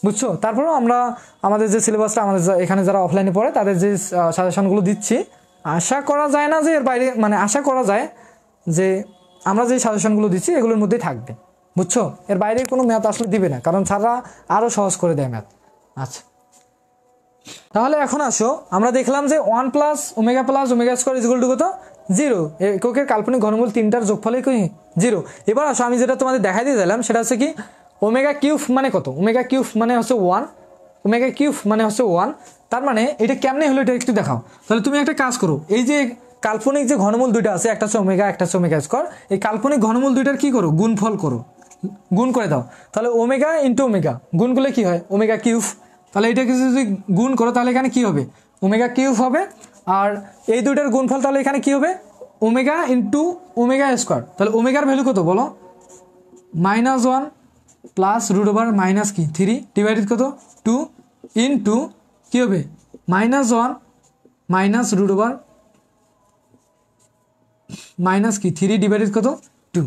বুঝছো। তারপরেও আমরা আমাদের যে সিলেবাসটা, আমাদের এখানে যারা অফলাইনে পড়ে তাদের যে সাজেশনগুলো দিচ্ছি, আশা করা যায় না যে এর বাইরে, মানে আশা করা যায় যে আমরা যে সাজেশনগুলো দিচ্ছি এগুলোর মধ্যেই থাকবে, বুঝছো, এর বাইরে কোনো ম্যাথ আসলে দিবে না, কারণ স্যাররা আরও সহজ করে দেয় ম্যাথ। আচ্ছা, তাহলে এখন আসো, আমরা দেখলাম যে 1 plus omega square equal to কত 0, এককের কাল্পনিক ঘনমূল 3টার যোগফলে কি 0। এবার আসো আমি যেটা তোমাদের দেখাই দিয়ে দিলাম সেটা হচ্ছে কি ওমেগা কিউব মানে কত, ওমেগা কিউব মানে হচ্ছে 1, ওমেগা কিউব মানে হচ্ছে 1, তার মানে এটা কেমনে হলো এটা একটু দেখাও। তাহলে তুমি একটা কাজ করো, এই যে কাল্পনিক যে ঘনমূল দুইটা আছে, একটা হচ্ছে ওমেগা, একটা হচ্ছে ওমেগা স্কোয়ার, এই কাল্পনিক ঘনমূল দুইটার কি করো গুণফল করো, গুণ করে দাও, তাহলে ওমেগা ইন্টু ওমেগা গুণ করলে কি হয় ওমেগা কিউব, তাহলে এটাকে যদি গুণ করো তাহলে এখানে কি হবে ওমেগা কিউব হবে, আর এই দুইটার গুণফল তাহলে এখানে কি হবে ওমেগা ইন্টু ওমেগা স্কোয়ার, তাহলে ওমেগার ভ্যালু কত বলো -1 প্লাস রুট ওভার মাইনাস কি 3 ডিভাইডেড কত 2 ইন্টু কি হবে -1 মাইনাস রুট ওভার মাইনাস কি 3 ডিভাইডেড কত 2,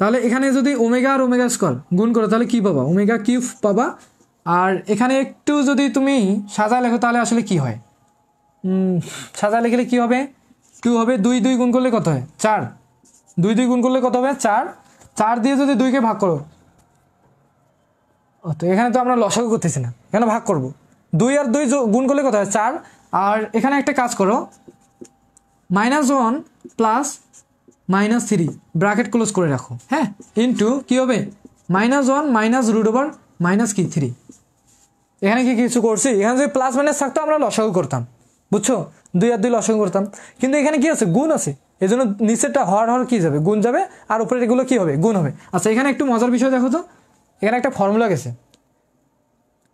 তাহলে এখানে যদি ওমেগা আর ওমেগা স্কোয়ার গুণ করো তাহলে কি পাবা ওমেগা কিউব পাবা, আর এখানে একটু যদি তুমি সাজা লেখো তাহলে আসলে কি হয়, সাজা লিখলে কি হবে 2 হবে, 2 2 গুণ করলে কত হয় 4, 2 2 গুণ করলে কত হবে 4, 4 দিয়ে যদি 2কে ভাগ করো, তো এখানে তো আমরা লসাগু করতেছি না, এখানে ভাগ করব, 2 আর 2 গুণ করলে কত হয় 4, আর এখানে একটা কাজ করো -1 প্লাস -3 ব্র্যাকেট ক্লোজ করে রাখো, হ্যাঁ, ইন্টু কি হবে -1 মাইনাস রুট ওভার মাইনাস কি 3, এখানে কি কিছু করছি? এখানে যদি প্লাস মাইনাস থাকতো আমরা লসাগু করতাম, বুঝছো? 2 আর 2 লসাগু করতাম, কিন্তু এখানে কি আছে? গুণ আছে, এই জন্য নিচেরটা হর হর কি যাবে? গুণ যাবে, আর উপরের এগুলো কি হবে? গুণ হবে। আচ্ছা, এখানে একটু মজার বিষয় দেখো তো, এখানে একটা ফর্মুলা গেছে,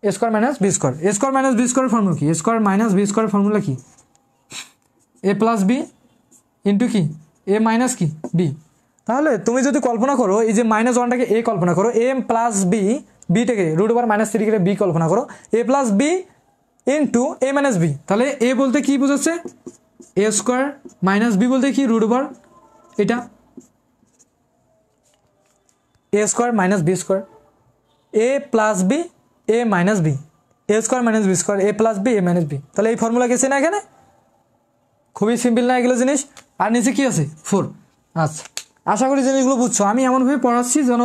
এ স্কোয়ার মাইনাস বি স্কোয়ার। এ স্কোয়ার মাইনাস বি স্কোয়ারের ফর্মুলা কি? এ স্কোয়ার মাইনাস বি স্কোয়ারের ফর্মুলা কি? এ প্লাস বি ইন্টু কি? এ মাইনাস কি? বি। তাহলে তুমি যদি কল্পনা করো, এই যে -1টাকে এ কল্পনা করো, এ প্লাস বি, বিটাকে √3 করে বি কল্পনা করো, এ প্লাস বি ইন্টু এ মাইনাস বি। তাহলে এ বলতে কি বোঝাচ্ছে? এ স্কোয়ার মাইনাস বি বলতে কি? √ এটা এ square minus B square, A plus B A minus B, A square minus B square, A plus B A minus B. তাহলে এই ফর্মুলা গেছে না এখানে? খুবই সিম্পল না এগুলো জিনিস? আর নিচে কি আছে? 4। আচ্ছা, আশা করি জিনিসগুলো বুঝছো। আমি এমনভাবে পড়াচ্ছি যেন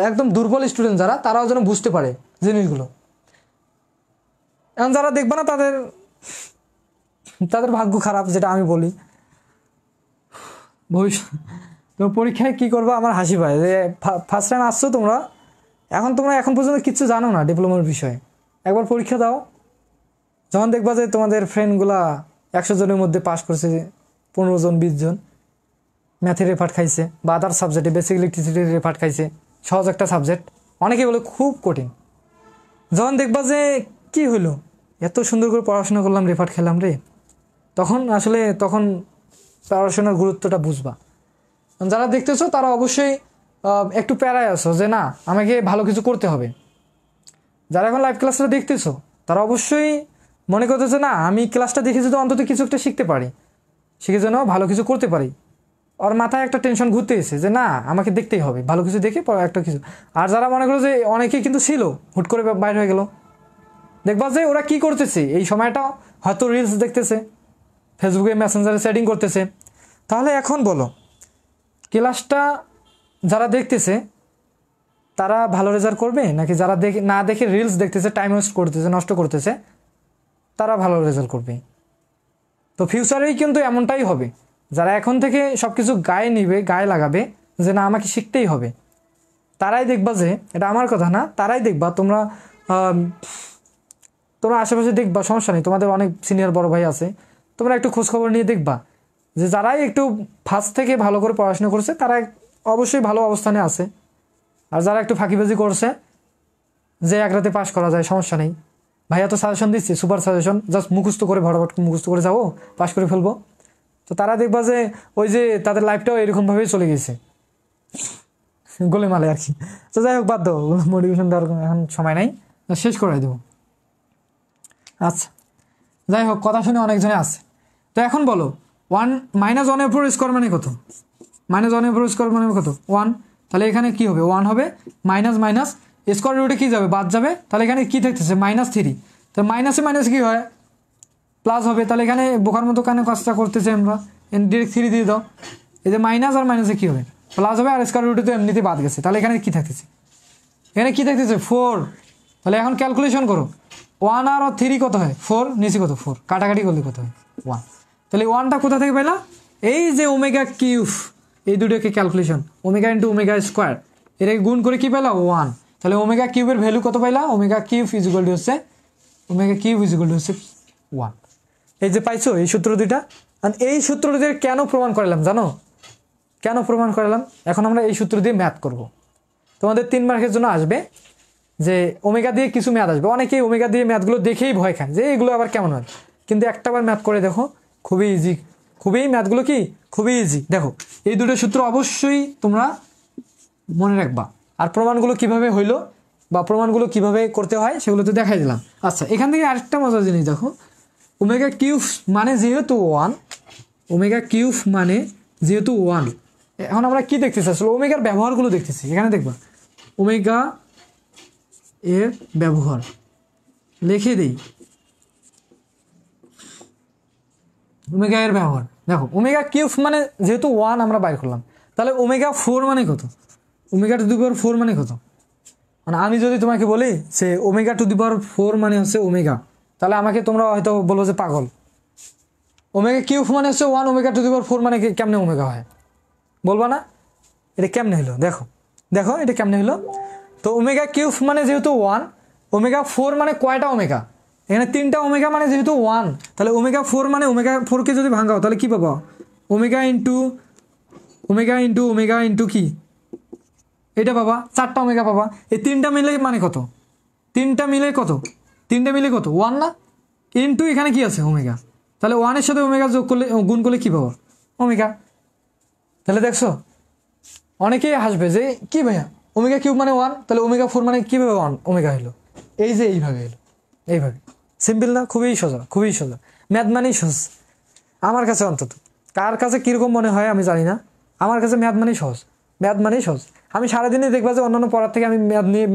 একদম দুর্বল স্টুডেন্ট যারা, তারাও যেন বুঝতে পারে জিনিসগুলো। এখন যারা দেখবে না তাদের ভাগ্য খারাপ, যেটা আমি বলি। ভবিষ্যৎ তো পরীক্ষায় কী করবো আমার হাসি পায় যে ফার্স্ট টাইম আসছো তোমরা, তোমরা এখন পর্যন্ত কিচ্ছু জানো না ডিপ্লোমার বিষয়ে। একবার পরীক্ষা দাও, যখন দেখবা যে তোমাদের ফ্রেন্ডগুলা 100 জনের মধ্যে পাস করছে, 15 জন 20 জন ম্যাথের রেপার্ট খাইছে, বা আদার সাবজেক্টে বেসিক ইলেকট্রিসিটির রেপার্ট খাইছে, সহজ একটা সাবজেক্ট, অনেকে বলে খুব কঠিন। যখন দেখবা যে কি হলো, এত সুন্দর করে পড়াশোনা করলাম, রেপার্ট খেলাম রে, তখন পড়াশোনার গুরুত্বটা বুঝবা। যারা দেখতেছো তারা অবশ্যই একটু প্যারায় আছো যে না, আমাকে ভালো কিছু করতে হবে। যারা এখন লাইভ ক্লাসটা দেখতেছো তারা অবশ্যই মনে করতেছে না, আমি ক্লাসটা দেখে যদি অন্তত কিছু একটা শিখতে পারি, শিখে যেন ভালো কিছু করতে পারি। ওর মাথায় একটা টেনশন ঘুরতে এসে যে না, আমাকে দেখতেই হবে, ভালো কিছু দেখে একটা কিছু। আর যারা মনে করো যে অনেকেই কিন্তু ছিল, হুট করে বাইর হয়ে গেল, দেখবা যে ওরা কি করতেছে এই সময়টা, হয়তো রিলস দেখতেছে, ফেসবুকে মেসেঞ্জারে চ্যাটিং করতেছে। তাহলে এখন বলো, ক্লাসটা যারা দেখতেছে তারা ভালো রেজাল্ট করবে, নাকি যারা না দেখে রিলস দেখতেছে, টাইম ওয়েস্ট করতেছে, নষ্ট করতেছে, তারা ভালো রেজাল্ট করবে? তো ফিউচারেই কিন্তু এমনটাই হবে। যারা এখন থেকে সব কিছু গায়ে লাগাবে যে না, আমাকে শিখতেই হবে, তারাই দেখবা যে, এটা আমার কথা না, তারাই দেখবা, তোমরা আশেপাশে দেখবা, সমস্যা নেই, তোমাদের অনেক সিনিয়র বড় ভাই আছে, তোমরা একটু খোঁজখবর নিয়ে দেখবা যে যারাই একটু ফার্স্ট থেকে ভালো করে পড়াশোনা করছে তারা অবশ্যই ভালো অবস্থানে আছে। আর যারা একটু ফাঁকিবাজি করছে যে এক রাতে পাস করা যায়, সমস্যা নেই, ভাইয়া তো সাজেশন দিচ্ছি, সুপার সাজেশন, জাস্ট মুখস্থ করে ভরাভট মুখস্থ করে যাবো, পাস করে ফেলবো, তো তারা দেখবা যে ওই যে তাদের লাইফটাও এরকমভাবেই চলে গেছে গোলেমালে আর কি। তো যাই হোক, বাদ দাও, মোটিভেশন দেওয়ার এখন সময় নাই, শেষ করে দেবো। আচ্ছা, যাই হোক, কথা শুনে অনেকজনে আছে। তো এখন বলো, -1 এর উপর স্কোয়ার মানে কত? -1 এর উপর স্কোয়ার মানে কত? 1। তাহলে এখানে কি হবে? 1 হবে, মাইনাস মাইনাস স্কোয়ার রুটে কি যাবে? বাদ যাবে। তাহলে এখানে কি থাকতেছে? -3। তো মাইনাসে মাইনাস কি হয়? প্লাস হবে। তাহলে এখানে বোকার মতো কেন কাজটা করতেছে আমরা? ডিরেক্ট 3 দিয়ে দাও। এই যে মাইনাস আর মাইনাসে কি হবে? প্লাস হবে, আর স্কোয়ার রুটে তো এমনিতে বাদ গেছে। তাহলে এখানে কি থাকতেছে? এখানে কি থাকতেছে? 4। তাহলে এখন ক্যালকুলেশন করো, 1 আর 3 কত হয়? 4। নিচে কত? 4। কাটাকাটি করলে কত হয়? 1। তাহলে 1টা কোথা থেকে পাইলা? এই যে ওমেগা কিউব, এই দুটোকে calculation, omega into omega square, এটাকে গুণ করে কি পাইলা? 1। তাহলে ওমেগা কিউবের ভ্যালু কত পাইলা? Omega cube is equal two হচ্ছে 1। এই যে পাইছো এই সূত্র দুইটা। এই সূত্র দিয়ে কেন প্রমাণ করালাম জানো? কেন প্রমাণ করালাম? এখন আমরা এই সূত্র দিয়ে ম্যাথ করব। তোমাদের 3 মার্কের জন্য আসবে যে ওমেগা দিয়ে কিছু ম্যাথ আসবে। অনেকেই ওমেগা দিয়ে ম্যাথগুলো দেখেই ভয় খায় যে এগুলো আবার কেমন হয়, কিন্তু একটাবার ম্যাথ করে দেখো, খুবই ইজি, ম্যাথগুলো কি খুবই ইজি। দেখো, এই দুটো সূত্র অবশ্যই তোমরা মনে রাখবা। আর প্রমাণগুলো কিভাবে হইলো বা প্রমাণগুলো কিভাবে করতে হয় সেগুলো তো দেখাই দিলাম। আচ্ছা, এখান থেকে আরেকটা মজার জিনিস দেখো, ওমেগা কিউব মানে যেহেতু 1, ওমেগা কিউব মানে যেহেতু 1, এখন আমরা কি দেখতেছি? আসলে ওমেগার ব্যবহারগুলো দেখতেছি। এখানে দেখবা ওমেগা এর ব্যবহার লিখে দেই। ওমেগা এর ব্যবহার দেখো, ওমেগা কিউব মানে যেহেতু 1 আমরা বাইর করলাম, তাহলে ওমেগা 4 মানে কত? ওমেগা টু দি পাওয়ার 4 মানে কত? মানে আমি যদি তোমাকে বলি যে ওমেগা টু দি পাওয়ার 4 মানে হচ্ছে ওমেগা, তাহলে আমাকে তোমরা হয়তো বলবো যে পাগল। ওমেগা কিউব মানে হচ্ছে 1, ওমেগা টু দি পাওয়ার 4 মানে কেমনে ওমেগা হয়? বলবা না? এটা কেমনে হলো? দেখো এটা কেমনে হলো। তো ওমেগা কিউব মানে যেহেতু 1, ওমেগা 4 মানে কয়টা ওমেগা? এখানে 3টা ওমেগা মানে যেহেতু 1, তাহলে ওমেগা 4 মানে ওমেগা 4কে যদি ভাঙাও তাহলে কি পাবো? ওমেগা ইন্টু ওমেগা ইন্টু কি এটা পাবা, 4টা ওমেগা পাবা। এই 3টা মিলে মানে কত? 3টা মিলে কত? 1 না? ইন্টু এখানে কি আছে? ওমেগা। তাহলে 1-এর সাথে ওমেগা যোগ করলে, গুণ করলে কি পাবো? ওমেগা। তাহলে দেখছো অনেকেই হাসবে যে কি ভাইয়া ওমেগা কিউব মানে 1, তাহলে ওমেগা 4 মানে কিভাবে 1 ওমেগা হলো? এই যে এইভাবে হলো, এইভাবে। সিম্পল না? খুবই সোজা। ম্যাথ মানেই সহজ আমার কাছে, অন্তত। কার কাছে কীরকম মনে হয় আমি জানি না, আমার কাছে ম্যাথ মানেই সহজ। আমি সারাদিনে দেখবা যে অন্যান্য পড়ার থেকে আমি ম্যাথ নিয়ে,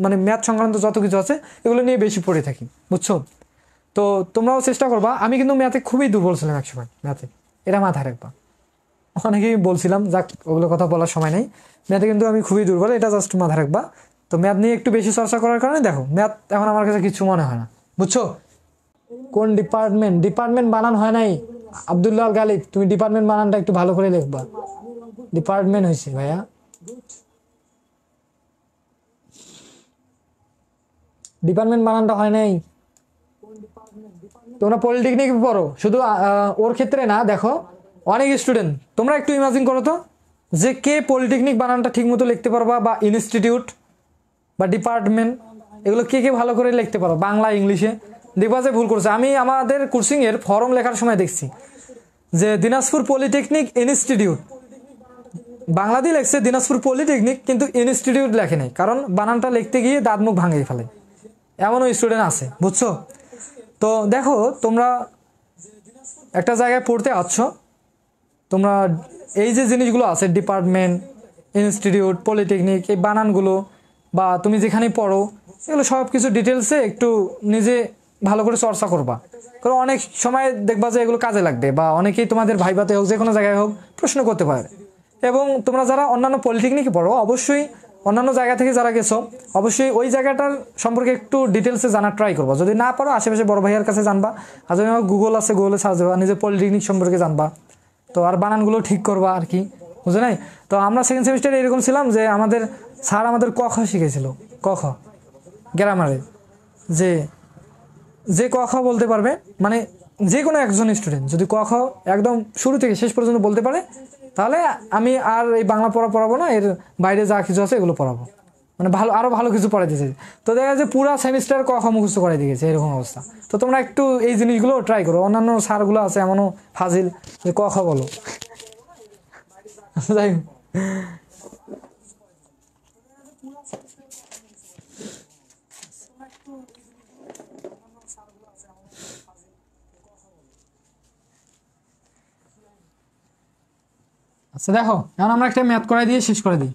মানে ম্যাথ সংক্রান্ত যত কিছু আছে এগুলো নিয়ে বেশি পড়ে থাকি, বুঝছো? তো তোমরাও চেষ্টা করবা। আমি কিন্তু ম্যাথে খুবই দুর্বল ছিলাম একসময়, ম্যাথে, এটা মাথায় রাখবা। অনেকেই বলছিলাম, যাক ওগুলো কথা বলার সময় নেই। ম্যাথে কিন্তু আমি খুবই দুর্বল, এটা জাস্ট মাথায় রাখবা। তো ম্যাথ নিয়ে একটু বেশি চর্চা করার কারণে দেখো ম্যাথ এখন আমার কাছে কিছু মনে হয় না, বুঝছো? কোন ডিপার্টমেন্ট বানান হয় নাই আব্দুল্লাহ গালিব, তুমি ডিপার্টমেন্ট বানানটা একটু ভালো করে লিখবা। ডিপার্টমেন্ট হয়েছে ভাইয়া, ডিপার্টমেন্ট বানানটা হয় নাই। তোমরা পলিটেকনিক পড়ো, শুধু ওর ক্ষেত্রে না, দেখো অনেক স্টুডেন্ট, তোমরা একটু ইমাজিন করো তো যে কে পলিটেকনিক বানানটা ঠিক মতো লিখতে পারবা, বা ইনস্টিটিউট বা ডিপার্টমেন্ট, এগুলো কে ভালো করে লিখতে পারো বাংলা ইংলিশে? দেখবা যে ভুল করছে। আমি আমাদের কোর্সিংয়ের ফর্ম লেখার সময় দেখছি যে দিনাজপুর পলিটেকনিক ইনস্টিটিউট, বাংলা দিয়ে লেখছে দিনাজপুর পলিটেকনিক, কিন্তু ইনস্টিটিউট লেখে নেই, কারণ বানানটা লিখতে গিয়ে দাঁত মুখ ভাঙিয়ে ফেলে, এমনও স্টুডেন্ট আছে, বুঝছো? তো দেখো তোমরা একটা জায়গায় পড়তে আসছো, তোমরা এই যে জিনিসগুলো আছে ডিপার্টমেন্ট, ইনস্টিটিউট, পলিটেকনিক, এই বানানগুলো বা তুমি যেখানে পড়ো এগুলো সব কিছু ডিটেলসে একটু নিজে ভালো করে চর্চা করবা। কারণ অনেক সময় দেখবা যে এগুলো কাজে লাগবে, বা অনেকেই তোমাদের ভাইভাতে হোক যে কোনো জায়গায় হোক প্রশ্ন করতে পারে। এবং তোমরা যারা অন্যান্য পলিটেকনিকে পড়ো, অবশ্যই অন্যান্য জায়গা থেকে যারা গেছো, অবশ্যই ওই জায়গাটার সম্পর্কে একটু ডিটেলসে জানার ট্রাই করবা। যদি না পারো আশেপাশে বড় ভাইয়ার কাছে জানবা, আর যদি গুগল আছে গুগলে সার্চ দেবা, নিজের পলিটেকনিক সম্পর্কে জানবা। তো আর বানানগুলো ঠিক করবা আর কি, বুঝে নাই? তো আমরা সেকেন্ড সেমিস্টারে এরকম ছিলাম যে আমাদের স্যার আমাদের ক খ শিখেছিল, ক খ গ্রামারে, যে ক খ বলতে পারবে, মানে যে কোনো একজন স্টুডেন্ট যদি ক খ একদম শুরু থেকে শেষ পর্যন্ত বলতে পারে, তাহলে আমি আর এই বাংলা পড়াবো না, এর বাইরে যা কিছু আছে এগুলো পড়াবো, মানে আরো ভালো কিছু পড়াইতে চাই। তো দেখা যাচ্ছে পুরা সেমিস্টার ক খ মুখস্থ করে দিয়েছে, এরকম অবস্থা। তো তোমরা একটু এই জিনিসগুলো ট্রাই করো। অন্যান্য স্যারগুলো আছে এমনও ফাজিল যে ক খ বলো, যাই হোক। আচ্ছা দেখো, এখন আমরা একটা ম্যাথ করাই দিয়ে শেষ করে দিই।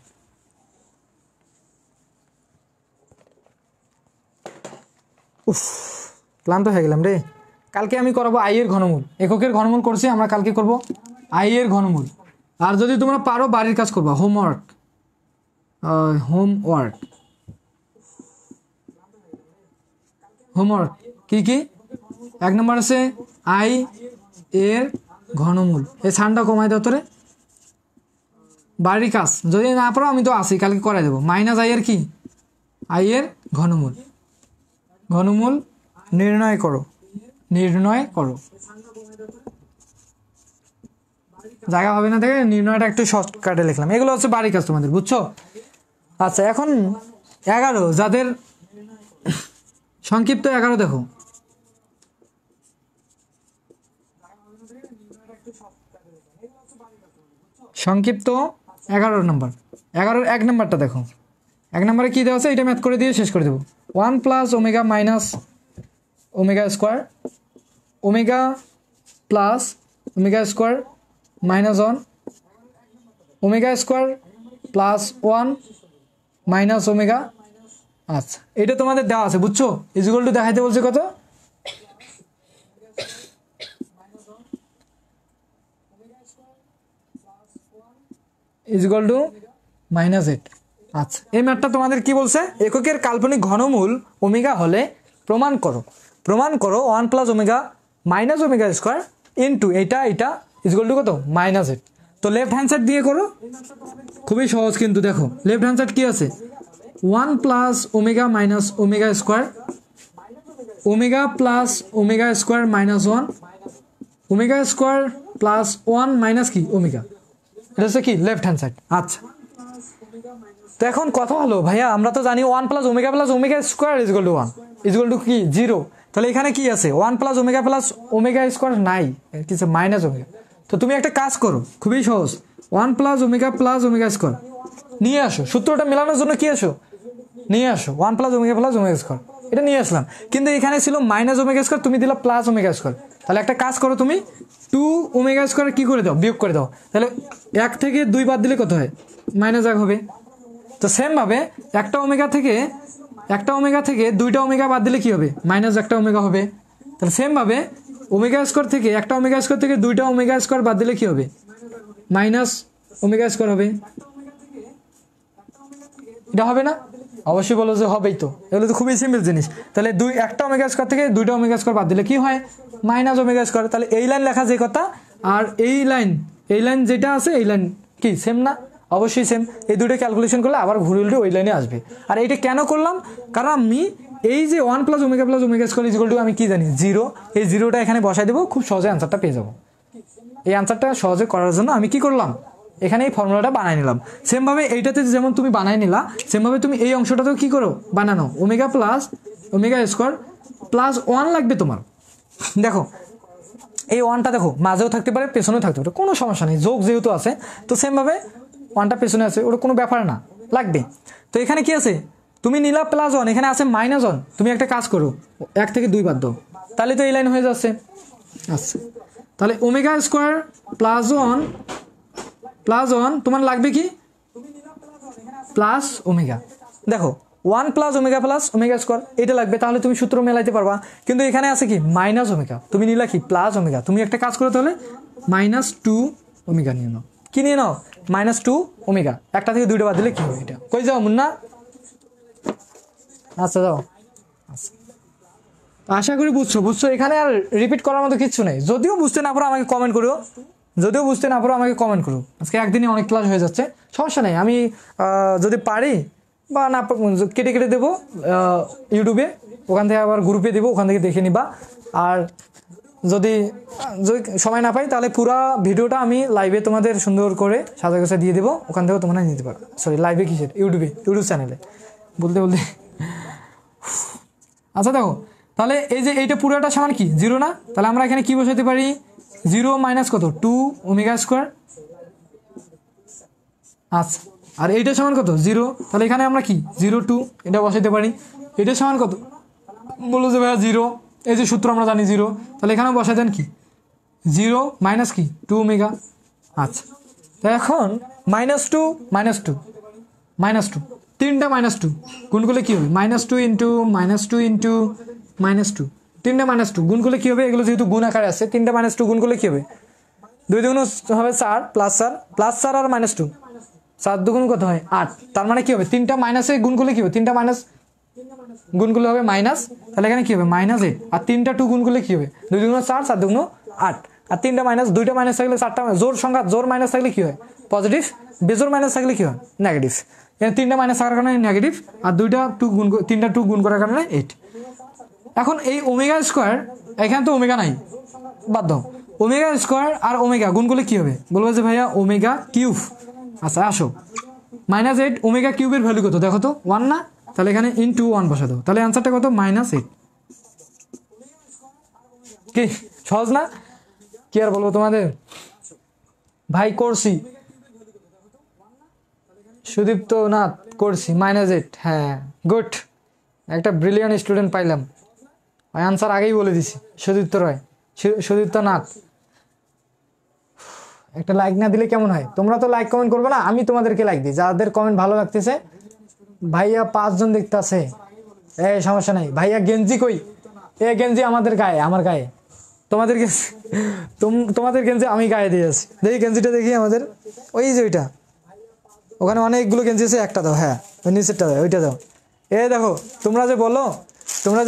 উফ, ক্লান্ত হয়ে গেলাম রে। কালকে আমি করাবো আই এর ঘনমূল, এককের ঘনমূল করছি আমরা, কালকে করব আই এর ঘনমূল। আর যদি তোমরা পারো বাড়ির কাজ করবা, হোমওয়ার্ক কি কি? 1 নম্বর আছে আই এর ঘনমূল, এই সানটা কমাই দাও তোরে। বাড়ির কাজ যদি না পারো আমি তো আসি, কালকে করাই দেবো। মাইনাস আই এর কি? আই এর ঘনমূল নির্ণয় করো। জায়গা হবে না দেখে নির্ণয়টা একটু শর্টকাটে লিখলাম। এগুলো হচ্ছে বাড়ির কাজ তোমাদের, বুঝছো? আচ্ছা এখন 11, যাদের সংক্ষিপ্ত 11 দেখো। সংক্ষিপ্ত 11 নম্বর, 11-র 1 নম্বরটা দেখো। 1 নম্বরে কি দেওয়া আছে এটা ম্যাথ করে দিয়ে শেষ করে দেবো। 1 plus omega minus omega square, omega plus omega square minus 1, omega square plus 1 minus omega. আচ্ছা এটা তোমাদের দেওয়া আছে, বুঝছো? ইকুয়াল টু দেখাইতে বলছে কত? Equal to -8। আচ্ছা এই ম্যাথটা তোমাদের কি বলছে? এককের কাল্পনিক ঘনমূল ওমেগা হলে প্রমাণ করো 1 plus omega minus omega square into এটা ইকুয়াল টু কত? -8। তো লেফট হ্যান্ড সাইড দিয়ে করো, খুবই সহজ কিন্তু। দেখো লেফট হ্যান্ড সাইড কি আছে? 1 plus omega minus omega square, omega plus omega square minus 1, omega square plus 1 minus কি ওমেগা, এটা হচ্ছে কি লেফট হ্যান্ড সাইড। আচ্ছা, তো এখন কথা হলো ভাইয়া আমরা তো জানি 1 plus omega square is equal to 1 is equal two কি 0, তাহলে এখানে কি আছে 1 প্লাস ওমেগা স্কোয়ার নাই, কিছু মাইনাস ওমেগা। তো তুমি একটা কাজ করো, খুবই সহজ, 1 প্লাস ওমেগা স্কোয়ার নিয়ে আসো, সূত্রটা মেলানোর জন্য কি আসো নিয়ে আসো 1 প্লাস ওমেগা স্কোয়ার, এটা নিয়ে আসলাম। কিন্তু এখানে ছিল মাইনাস ওমেগা স্কোয়ার, তুমি দিলা প্লাস ওমেগা স্কোয়ার, তাহলে একটা কাজ করো তুমি 2 ওমেগা স্কোয়ার কি করে দাও, বিয়োগ করে দাও, তাহলে 1 থেকে 2 বাদ দিলে কত হয় -1 হবে। তো সেম ভাবে একটা ওমেগা থেকে 2টা ওমেগা বাদ দিলে কি হবে -1 ওমেগা হবে। তাহলে সেম ভাবে ওমেগা স্কোয়ার থেকে 1টা ওমেগা স্কোয়ার থেকে 2টা ওমেগা স্কোয়ার বাদ দিলে কি হবে -ওমেগা স্কোয়ার হবে। এটা হবে না? অবশ্যই বলো যে হবেই, তো এগুলো তো খুবই সিম্পল জিনিস। তাহলে 1টা ওমেগা স্কোয়ার থেকে 2টা ওমেগা স্কোয়ার বাদ দিলে কি হয় -ওমেগা স্কোয়ার। তাহলে এই লাইন লেখা যে কথা আর এই লাইন যেটা আছে এই লাইন কি সেম না? অবশ্যই সেম। এই দুটো ক্যালকুলেশন করলে আবার ঘুরে উল্টে ওই লাইনে আসবে। আর এইটা কেন করলাম, কারণ আমি এই যে 1 plus omega square is equal two আমি কি জানি 0, এই 0টা এখানে বসাই দেবো, খুব সহজে অ্যান্সারটা পেয়ে যাবো। এই অ্যান্সারটা সহজে করার জন্য আমি কি করলাম, এখানে এই ফর্মুলাটা বানাই নিলাম। সেমভাবে এইটাতে যেমন তুমি বানাই নিলা, সেমভাবে তুমি এই অংশটাতেও কি করো বানানো, ওমেগা স্কোয়ার প্লাস 1 লাগবে তোমার। দেখো এই 1টা দেখো মাঝেও থাকতে পারে পেছনেও থাকতে পারে, কোনো সমস্যা নেই, যোগ যেহেতু আছে। তো সেমভাবে 1টা পেছনে আছে, ওটা কোনো ব্যাপার না, লাগবে। তো এখানে কি আছে, তুমি নিলা +1, এখানে আছে -1, তুমি একটা কাজ করো 1 থেকে 2 বাদ দাও, তাহলে তো এই লাইন হয়ে যাচ্ছে। আচ্ছা, তাহলে ওমেগা স্কোয়ার +1 তোমার লাগবে কি প্লাস ওমেগা। দেখো 1 প্লাস ওমেগা স্কোয়ার এটা লাগবে, তাহলে তুমি সূত্র মেলাইতে পারবা। কিন্তু এখানে আছে কি -ওমেগা, তুমি নিলা কি প্লাস ওমেগা। তুমি একটা কাজ করো তাহলে -2 ওমেগা নিয়ে নাও। কি নিয়ে নাও -2 ওমেগা। 1টা থেকে 2টা বাদ দিলে কি হবে, এটা কই যাও মুন্না? আচ্ছা যাও। আচ্ছা, আশা করি বুঝছো। এখানে আর রিপিট করার মতো কিছু নেই। যদিও বুঝতে না পারো আমাকে কমেন্ট করো, আজকে একদিনই অনেক ক্লাস হয়ে যাচ্ছে, সমস্যা নেই। আমি যদি পারি বা না কেটে দেবো ইউটিউবে, ওখান থেকে আবার গ্রুপে দেবো, ওখান থেকে দেখে নিবা। আর যদি সময় না পাই তাহলে পুরো ভিডিওটা আমি লাইভে তোমাদের সুন্দর করে সাজা গোছা দিয়ে দেবো, ওখান থেকেও তোমরা নিতে পারো। সরি, লাইভে কিসের, ইউটিউব চ্যানেলে বলতে আচ্ছা দেখো, তাহলে এই যে এইটা পুরোটা সমান কি 0 না? তাহলে আমরা এখানে কি বসাতে পারি, 0 মাইনাস কত 2 ওমেগা স্কোয়ার। আচ্ছা, আর এইটা সমান কত 0, তাহলে এখানে আমরা কি 0 2 এটা বসাতে পারি। এটা সমান কত, বললো যে ভাইয়া 0, এই যে সূত্র আমরা জানি 0, তাহলে এখানেও বসাই দেন কি 0 মাইনাস কি 2 ওমেগা। আচ্ছা, তো এখন -2 তিনটা -2 গুণ করলে কি হবে -2 ইন্টু -2 তিনটা -2 গুণ করলে কি হবে, এগুলো যেহেতু গুণ আকারে আছে, তিনটা -2 গুণ করলে কি হবে 2 দুগুণ হবে 4 +4 আর -2 4 দুগুণ কত হয় 8। তার মানে কি হবে, তিনটা মাইনাসে গুণ করলে কি হবে, তিনটা মাইনাস গুণ করলে হবে মাইনাস, তাহলে এখানে কি হবে -8। আর তিনটা 2 গুণ করলে কি হবে 2 দুগুণ 4 4 দুগুণ 8। আর তিনটা মাইনাস, দুইটা মাইনাস থাকলে 4টা জোর সংখ্যা, জোর মাইনাস থাকলে কি হয় পজিটিভ, বেজোর মাইনাস থাকলে কি হয় নেগেটিভ। এখানে তিনটা মাইনাস থাকার কারণে নেগেটিভ, আর তিনটা 2 গুণ করার কারণে 8। এখন এই ওমেগা স্কোয়ার, এখানে তো ওমেগা নাই, বাদ দাও, ওমেগা স্কোয়ার আর ওমেগা গুণ করলে কি হবে, বলবো যে ভাইয়া ওমেগা কিউব। আচ্ছা আসো, -8 ওমেগা কিউবের ভ্যালু কত দেখো তো 1 না? তাহলে এখানে ইনটু 1 বসা দাও, তাহলে অ্যান্সারটা কত -8। কি সহজ না? কি আর বলবো তোমাদের, ভাই করছি সুদীপ্ত নাথ, করছি -8। হ্যাঁ গুড, একটা ব্রিলিয়ান্ট স্টুডেন্ট পাইলাম। অ্যান্সার আগেই বলে দিছি, সুদীপ্ত নাথ। একটা লাইক না দিলে কেমন হয়? তোমরা তো লাইক কমেন্ট করবে না, আমি তোমাদেরকে লাইক দিই যাদের কমেন্ট ভালো লাগতেছে। ভাইয়া 5 জন দেখতে আছে, সমস্যা নাই। ভাইয়া গেঞ্জি কই? গেঞ্জি আমাদের গায়ে, আমার গায়ে। তোমাদের গেঞ্জি আমি গায়ে দিয়েছি। দেখি গেঞ্জিটা দেখি আমাদের, ওই যে ওইটা, ওখানে অনেকগুলো গেঞ্জি আছে, একটা দাও। হ্যাঁ ওই নিচেরটা দাও, ওইটা দাও। দেখো, তোমরা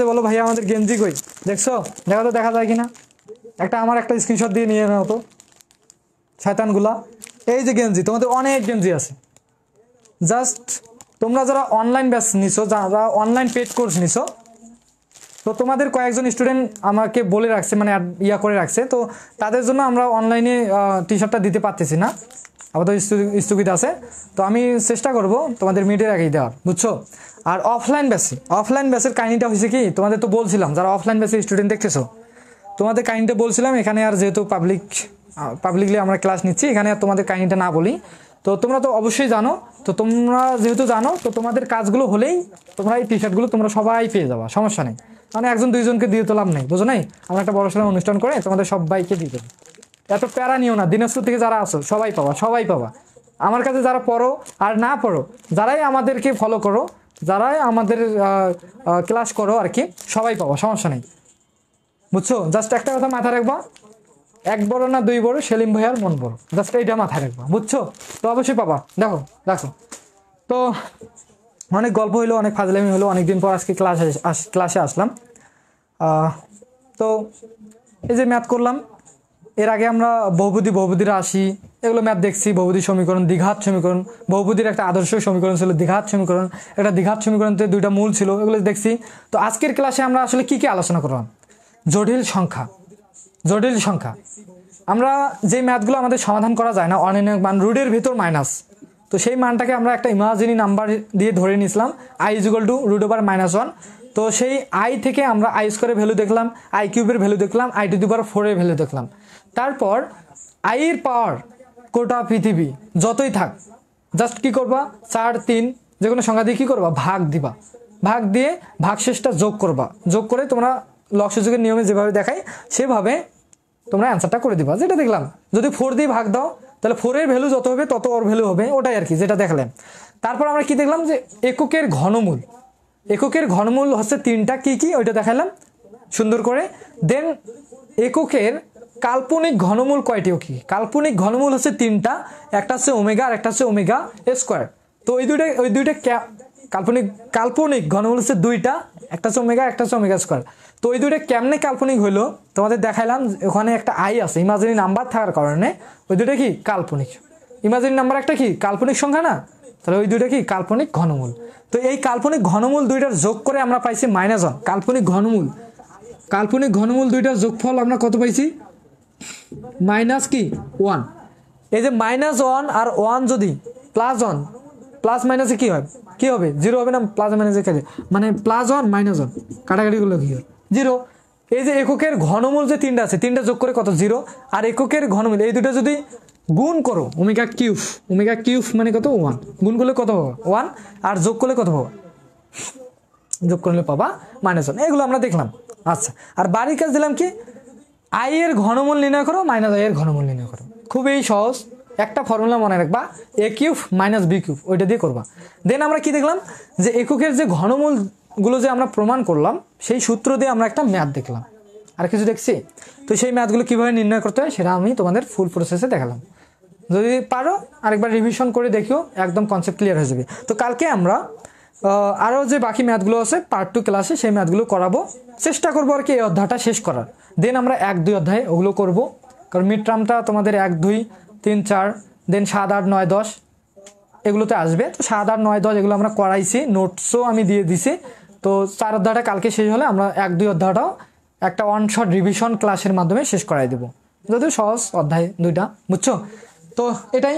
যে বলো ভাইয়া আমাদের গেঞ্জি কই, দেখছো? দেখো তো দেখা যায় কিনা। আমার একটা স্ক্রিনশট দিয়ে নিয়ে নাও তো শয়তানগুলা। এই যে গেঞ্জি, তোমাদের অনেক গেঞ্জি আছে, জাস্ট তোমরা যারা অনলাইন ব্যাচ নিছো, যারা অনলাইন পেড কোর্স নিছো, তো তোমাদের কয়েকজন স্টুডেন্ট আমাকে বলে রাখছে, মানে ইয়া করে রাখছে, তো তাদের জন্য আমরা অনলাইনে টি শার্টটা দিতে পারতেছি না, আপাতত স্থগিত আছে। তো আমি চেষ্টা করব তোমাদের মিডের আগেই দেওয়ার, বুঝছো। আর অফলাইন ব্যাচের কাহিনিটা হয়েছে কি, তোমাদের তো বলছিলাম যারা অফলাইন ব্যাচের স্টুডেন্ট দেখতেছো, তোমাদের কাহিনিটা বলছিলাম এখানে, আর যেহেতু পাবলিকলি আমরা ক্লাস নিচ্ছি, এখানে আর তোমাদের কাহিনিটা না বলি। তো তোমরা তো অবশ্যই জানো, তো তোমরা যেহেতু জানো, তো তোমাদের কাজগুলো হলেই তোমরা এই টি শার্টগুলো তোমরা সবাই পেয়ে যাবা, সমস্যা নেই। মানে একজন দুইজনকে দিয়ে তো লাভ নেই, বুঝো নাই? আমরা একটা বড় সড়ো অনুষ্ঠান করে তোমাদের সবাইকে দিয়ে দেবো। এত প্যারা নিও না, দিনাজপুর থেকে যারা আসো সবাই পাবা। আমার কাছে যারা পড়ো আর না পড়ো, যারাই আমাদেরকে ফলো করো, যারাই আমাদের ক্লাস করো আর কি, সবাই পাবা, সমস্যা নেই, বুঝছো। জাস্ট একটা কথা মাথায় রাখবা, এক বড় না দুই বড়, সেলিম ভাইয়ার মন বড়, জাস্ট এইটা মাথায় রাখবা, বুঝছো। তো অবশ্যই পাবা। দেখো তো অনেক গল্প হইলো, অনেক ফাজলামি হলো, অনেকদিন পর আজকে ক্লাসে আসলাম। তো এই যে ম্যাথ করলাম, এর আগে আমরা বহুপদী রাশি এগুলো ম্যাথ দেখছি, বহুপদী সমীকরণ, দ্বিঘাত সমীকরণ, বহুপদীর একটা আদর্শ সমীকরণ ছিল দ্বিঘাত সমীকরণ, একটা দ্বিঘাত সমীকরণতে দুইটা মূল ছিল, এগুলো দেখছি। তো আজকের ক্লাসে আমরা আসলে কি আলোচনা করলাম? জটিল সংখ্যা। আমরা যে ম্যাথগুলো আমাদের সমাধান করা যায় না, অনির্ণায়ক মান, রুটের ভিতর মাইনাস, তো সেই মানটাকে আমরা একটা ইমাজিনারি নাম্বার দিয়ে ধরে নিয়েছিলাম, i = √/-1। তো সেই আই থেকে আমরা আই স্কোয়ারের ভ্যালু দেখলাম, আই কিউবের ভ্যালু দেখলাম, i⁴ এর ভ্যালু দেখলাম। তারপর আই এর পাওয়ার গোটা পৃথিবী যতই থাক, জাস্ট কি করবা, 4, 3 যে কোনো সংখ্যা দিয়ে কি করবা, ভাগ দিবা, ভাগ দিয়ে ভাগশেষটা যোগ করবা, যোগ করে তোমরা লসাগু নিয়মে যেভাবে দেখাই সেভাবে তোমরা অ্যান্সারটা করে দিবা, যেটা দেখলাম। যদি 4 দিয়ে ভাগ দাও, তাহলে 4 এর ভ্যালু যত হবে তত ওর ভ্যালু হবে, ওটাই আর কি, যেটা দেখলাম। তারপর আমরা কি দেখলাম, যে এককের ঘনমূল হচ্ছে 3টা, কি ওইটা দেখালাম সুন্দর করে। দেন এককের কাল্পনিক ঘনমূল কয়টি? কাল্পনিক ঘনমূল হচ্ছে 3টা, একটা হচ্ছে ওমেগা আর একটা হচ্ছে ওমেগা স্কোয়ার। তো ওই দুইটা কাল্পনিক ঘনমূল হচ্ছে 2টা, একটা হচ্ছে ওমেগা, একটা হচ্ছে ওমেগা স্কোয়ার। তো ওই দুইটা কেমনে কাল্পনিক হইলো তোমাদের দেখাইলাম। ওখানে একটা আই আছে, ইমাজিনারি নাম্বার থাকার কারণে ওই দুইটা কি কাল্পনিক। ইমাজিনারি নাম্বার একটা কি কাল্পনিক সংখ্যা না, তাহলে ওই দুইটা কি কাল্পনিক ঘনমূল। তো এই কাল্পনিক ঘনমূল দুইটার যোগ করে আমরা পাইছি -1। কাল্পনিক ঘনমূল দুইটার যোগফল আমরা কত পাইছি? -1। এই যে -1 আর 1 যদি +1 প্লাস মাইনাসে কি হবে 0 হবে না? প্লাস মাইনাসে খেলে মানে +1 -1 কাটাকাটি করলে কি হয় 0। এই যে এককের ঘনমূল যে 3টা আছে, 3টা যোগ করে কত? 0। আর এককের ঘনমূল এই দুটো যদি গুণ করো, ওমেগা কিউব মানে কত? 1। গুণ করলে কত হবে? 1। আর যোগ করলে কত হবে? যোগ করলে পাবা -1। এগুলো আমরা দেখলাম। আচ্ছা, আর বাড়ির কাজ দিলাম কি, আই এর ঘনমূল নির্ণয় করো, -i এর ঘনমূল নির্ণয় করো। খুবই সহজ, একটা ফর্মুলা মনে রাখবা, a³ - b³ ওইটা দিয়ে করবা। দেন আমরা কি দেখলাম, যে এককের যে ঘনমূল গুলো যে আমরা প্রমাণ করলাম, সেই সূত্র দিয়ে আমরা একটা ম্যাথ দেখলাম। আর কিছু দেখছি? তো সেই ম্যাথগুলো কিভাবে নির্ণয় করতে হয় সেটা আমি তোমাদের ফুল প্রসেসে দেখালাম। যদি পারো আরেকবার রিভিশন করে দেখিও, একদম কনসেপ্ট ক্লিয়ার হয়ে যাবে। তো কালকে আমরা আরও যে বাকি ম্যাথগুলো আছে পার্ট 2 ক্লাসে, সেই ম্যাথগুলো করাবো, চেষ্টা করবো আর কি এই অধ্যায়টা শেষ করার। দেন আমরা 1-2 অধ্যায়ে ওগুলো করব, কারণ মিড টার্মটা তোমাদের 1, 2, 3, 4, দেন 7, 8, 9, 10 এগুলোতে আসবে। তো 7, 8, 9, 10 এগুলো আমরা করাইছি, নোটসও আমি দিয়ে দিছি। তো 4 অধ্যায়টা কালকে শেষ হলে আমরা 1-2 অধ্যায়টাও একটা ওয়ান শট রিভিশন ক্লাসের মাধ্যমে শেষ করাই দেবো, যদিও সহজ অধ্যায় 2টা, বুঝছো? তো এটাই।